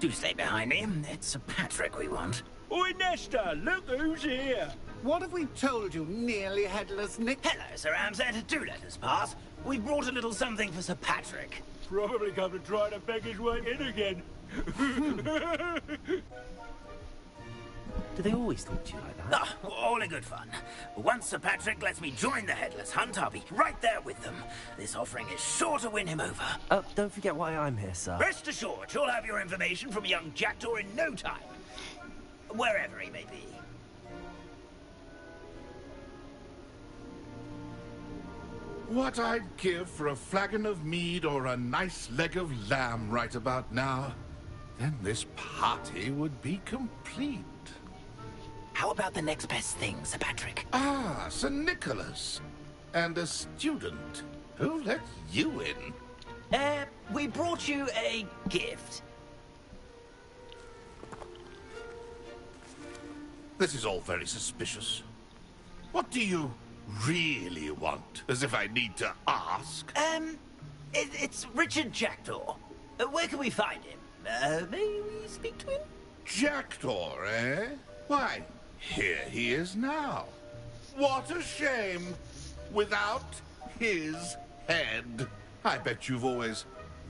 Do stay behind me. It's Sir Patrick we want. Oi, Nesta, look who's here. What have we told you, nearly headless Nick? Hello, Sir Ramsed. Do let us pass. We brought a little something for Sir Patrick. Probably come to try to beg his way in again. Do they always talk to you like that? Ah, all in good fun. Once Sir Patrick lets me join the Headless Hunt, I'll be right there with them. This offering is sure to win him over. Don't forget why I'm here, sir. Rest assured, you'll have your information from a young jackdaw in no time. Wherever he may be. What I'd give for a flagon of mead or a nice leg of lamb right about now. Then this party would be complete. How about the next best thing, Sir Patrick? Ah, Sir Nicholas. And a student. Who let you in? We brought you a gift. This is all very suspicious. What do you really want? As if I need to ask. It's Richard Jackdaw. Where can we find him? May we speak to him? Jackdaw, eh? Why, here he is now. What a shame. Without his head. I bet you've always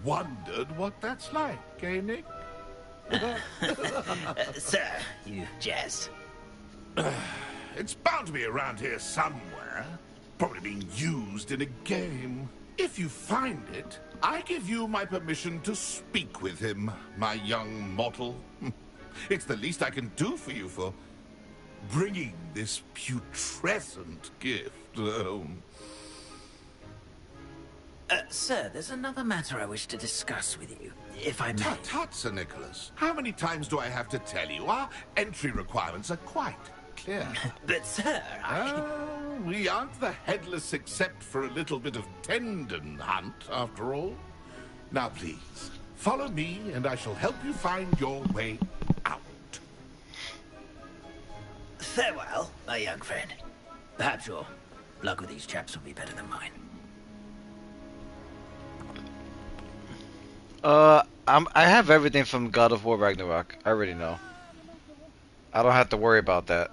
wondered what that's like, eh, Nick? Sir, you jest. It's bound to be around here somewhere. Probably being used in a game. If you find it, I give you my permission to speak with him, my young mortal. It's the least I can do for you for bringing this putrescent gift home. Sir, there's another matter I wish to discuss with you, if I may. Tut, tut, Sir Nicholas. How many times do I have to tell you? Our entry requirements are quite clear. But, sir, we aren't the headless except for a little bit of tendon hunt, after all. Now, please, follow me, and I shall help you find your way out. Farewell, my young friend. Perhaps your luck with these chaps will be better than mine. I have everything from God of War Ragnarok. I already know. I don't have to worry about that.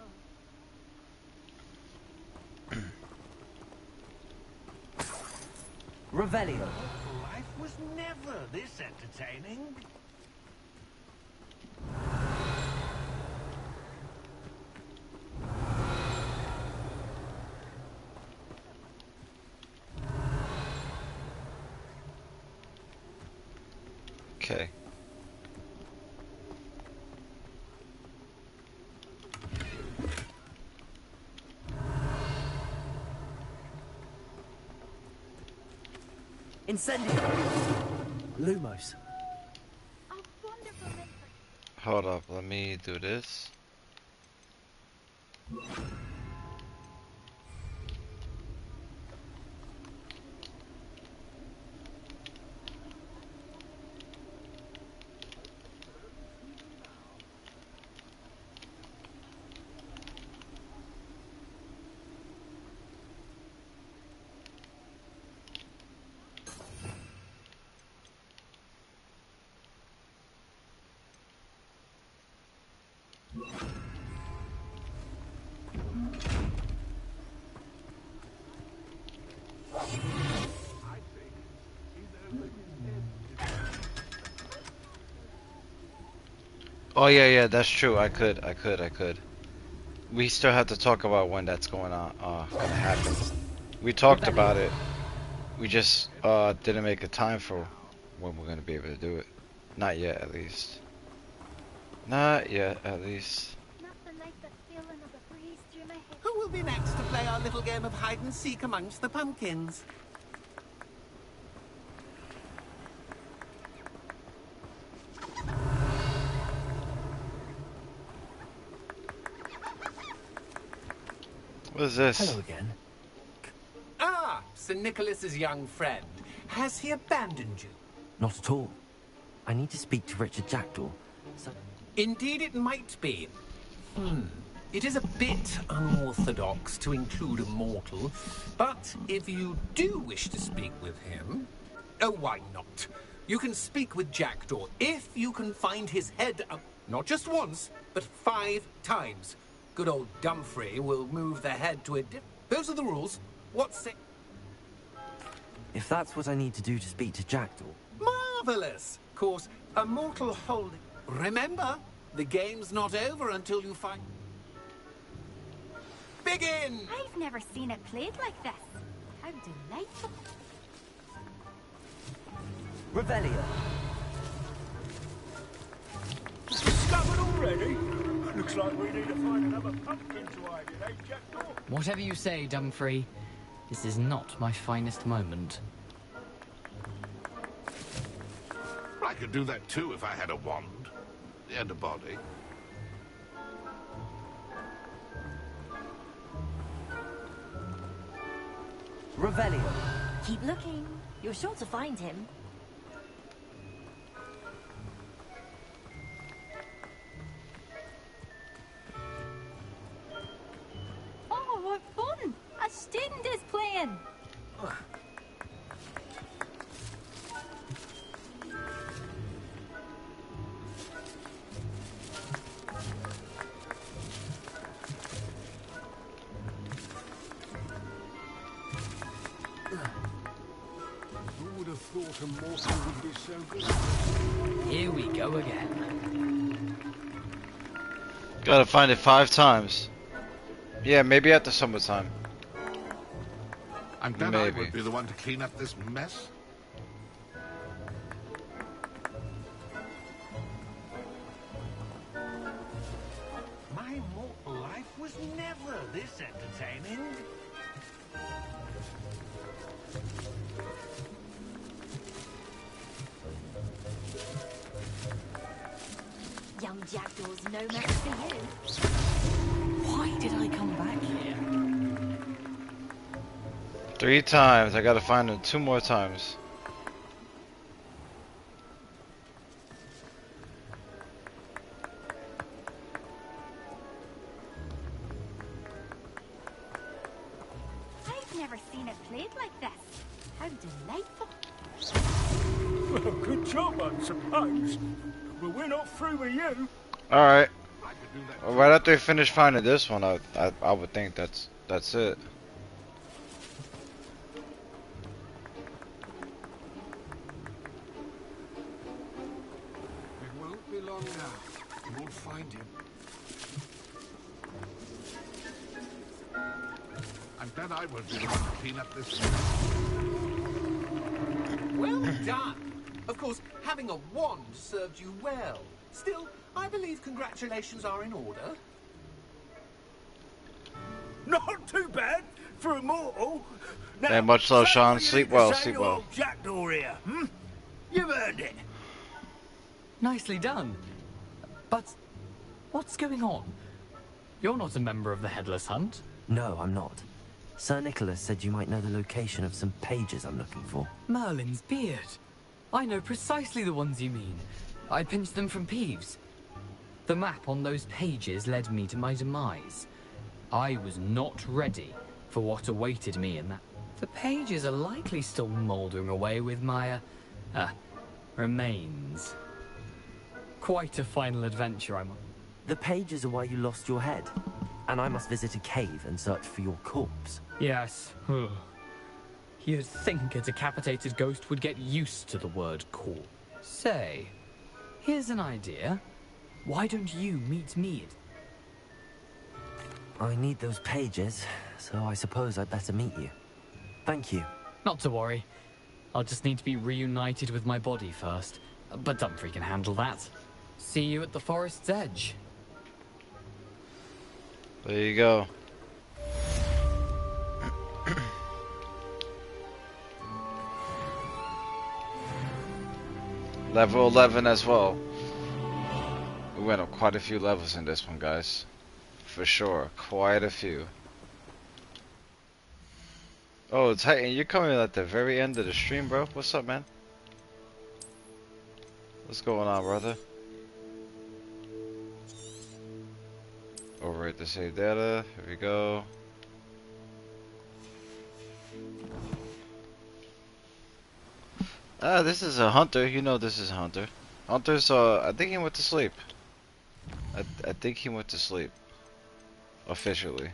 Revelio. Life was never this entertaining. Okay. Incendio. Lumos. Hold up, let me do this. Oh yeah, that's true. I could. We still have to talk about when that's gonna happen. We talked about it. We just didn't make a time for when we're gonna be able to do it. Not yet, at least. Not yet, at least. Who will be next to play our little game of hide and seek amongst the pumpkins? What is this? Hello again. Ah, Sir Nicholas's young friend. Has he abandoned you? Not at all. I need to speak to Richard Jackdaw. So... Indeed it might be. It is a bit unorthodox to include a mortal, but if you do wish to speak with him... Oh, why not? You can speak with Jackdaw if you can find his head up, not just once, but 5 times. Good old Dumfrey will move the head to a Those are the rules. What's it? If that's what I need to do to speak to Jackdaw... Marvellous! Of course, a mortal holding... Remember, the game's not over until you find... Begin! I've never seen it played like this. How delightful. Revelio. Discovered already? Looks like we need to find another pumpkin to hide in, eh, Jackdaw? Whatever you say, Dumfrey. This is not my finest moment. I could do that too if I had a wand and a body. Revelio. Keep looking. You're sure to find him. Oh, what fun! A student is playing. Thought a mortal would be so good. Here we go again. Gotta find it 5 times. Yeah, maybe at the summertime. I'm glad I would be the one to clean up this mess. My mortal life was never this entertaining. Young Jackdaw's no match for you. Why did I come back here? 3 times. I gotta find it 2 more times. I've never seen it played like this. How delightful. Well, good job, I suppose. But we're not through with you. Alright. Well, right after we finish finding this one, I would think that's it. It won't be long now. We'll find him. I'm glad I won't be the one to clean up this mess. Well done! Of course, having a wand served you well. Still, I believe congratulations are in order. Not too bad for a mortal. Now, Hey, much love, same Sean. for you Sleep to well, say sleep to well. old Jackdaw here, hmm? You've earned it. Nicely done. But what's going on? You're not a member of the Headless Hunt. No, I'm not. Sir Nicholas said you might know the location of some pages I'm looking for. Merlin's beard. I know precisely the ones you mean. I pinched them from Peeves. The map on those pages led me to my demise. I was not ready for what awaited me in that. The pages are likely still mouldering away with my, remains. Quite a final adventure, I'm on. The pages are why you lost your head. And I must visit a cave and search for your corpse. Yes. You'd think a decapitated ghost would get used to the word corpse. Say, here's an idea. Why don't you meet me? I need those pages, so I suppose I'd better meet you. Thank you. Not to worry. I'll just need to be reunited with my body first. But Dumfrey can handle that. See you at the forest's edge. There you go. Level 11 as well. We went up quite a few levels in this one, guys. For sure, quite a few. Oh, Titan, you're coming at the very end of the stream, bro. What's up, man? What's going on, brother? Overwrite the save data. Here we go. Ah, this is a hunter. You know this is a hunter. Hunter's, I think he went to sleep. I think he went to sleep. Officially.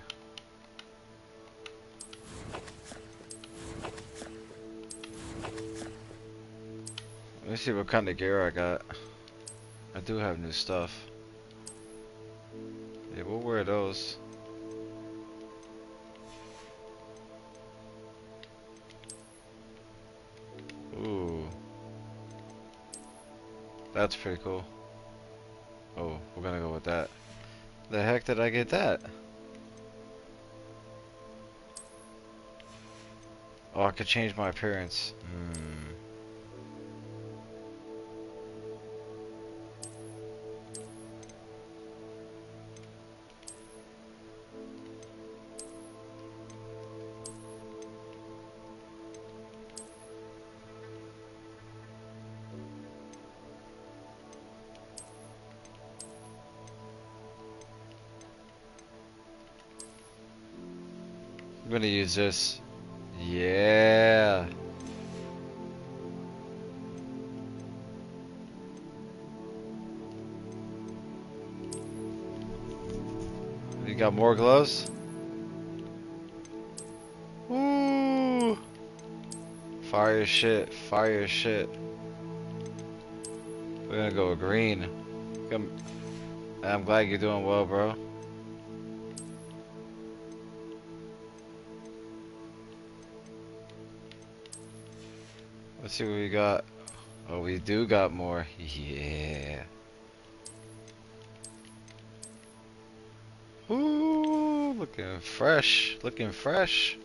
Let me see what kind of gear I got. I do have new stuff. Yeah, we'll wear those. Ooh. That's pretty cool. Oh, we're gonna go with that. The heck did I get that? Oh, I could change my appearance. I'm gonna use this. Yeah. You got more gloves? Woo! Fire shit, fire shit. We're gonna go with green. I'm glad you're doing well, bro. Let's see what we got. Oh, we do got more. Yeah. Ooh, looking fresh. Looking fresh.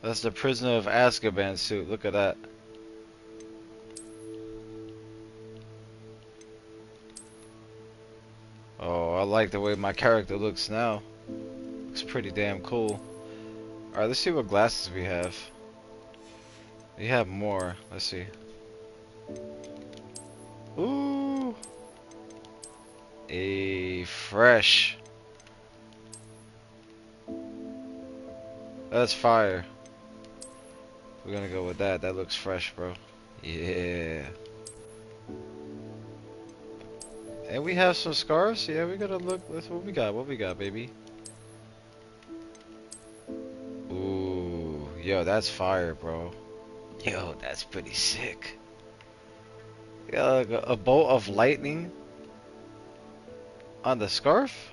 That's the Prisoner of Azkaban suit. Look at that. Oh, I like the way my character looks now. Looks pretty damn cool. Alright, let's see what glasses we have. We have more. Let's see. Ooh. A fresh. That's fire. We're gonna go with that. That looks fresh, bro. Yeah. And we have some scarves. Yeah, we gotta look. That's what we got. What we got, baby? Ooh, yo, that's fire, bro. Yo, that's pretty sick. Yeah, like a bolt of lightning on the scarf.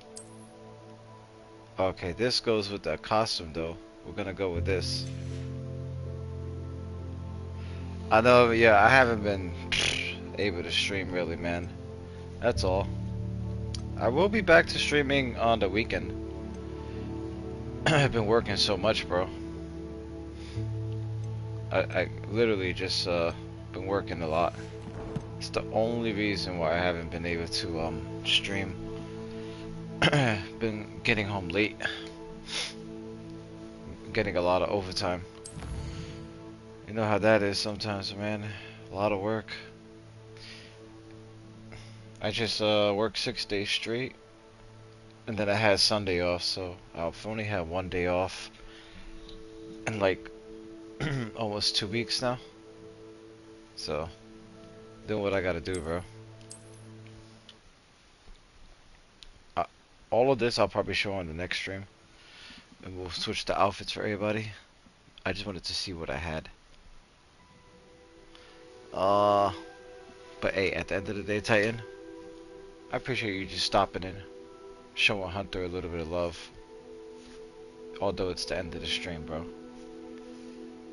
Okay, this goes with the costume, though. We're gonna go with this. I know, yeah, I haven't been able to stream really, man. That's all. I will be back to streaming on the weekend. I've been working so much, bro. I literally just been working a lot. It's the only reason why I haven't been able to stream. Been getting home late. Getting a lot of overtime. You know how that is sometimes, man. A lot of work. I just worked 6 days straight, and then I had Sunday off, so I've only had 1 day off in like almost 2 weeks now. So, doing what I gotta do, bro. All of this I'll probably show on the next stream, and we'll switch the outfits for everybody. I just wanted to see what I had. But hey, at the end of the day, Titan, I appreciate you just stopping in, showing Hunter a little bit of love. Although it's the end of the stream, bro.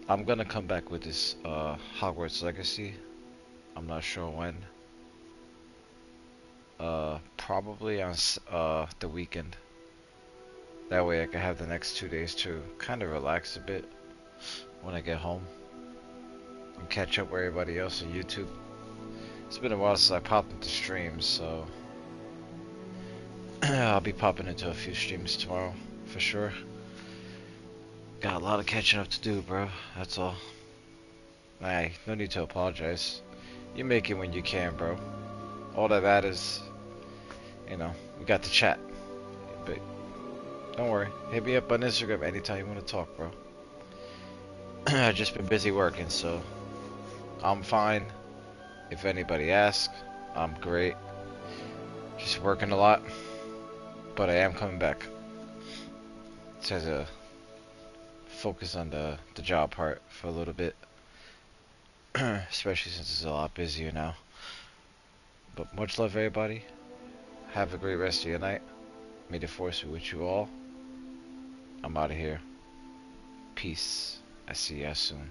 I'm gonna come back with this Hogwarts Legacy. I'm not sure when. Probably on the weekend. That way I can have the next 2 days to kind of relax a bit when I get home. and catch up with everybody else on YouTube. It's been a while since I popped into streams, so I'll be popping into a few streams tomorrow for sure. Got a lot of catching up to do, bro. That's all. Hey, no need to apologize. You make it when you can, bro. All that matters, you know, we got the chat. But don't worry, hit me up on Instagram anytime you want to talk, bro. I've just been busy working, so I'm fine. If anybody asks, I'm great. Just working a lot, but I am coming back. Just to focus on the job part for a little bit. Especially since it's a lot busier now. But much love, everybody. Have a great rest of your night. May the force be with you all. I'm out of here. Peace. I see you soon.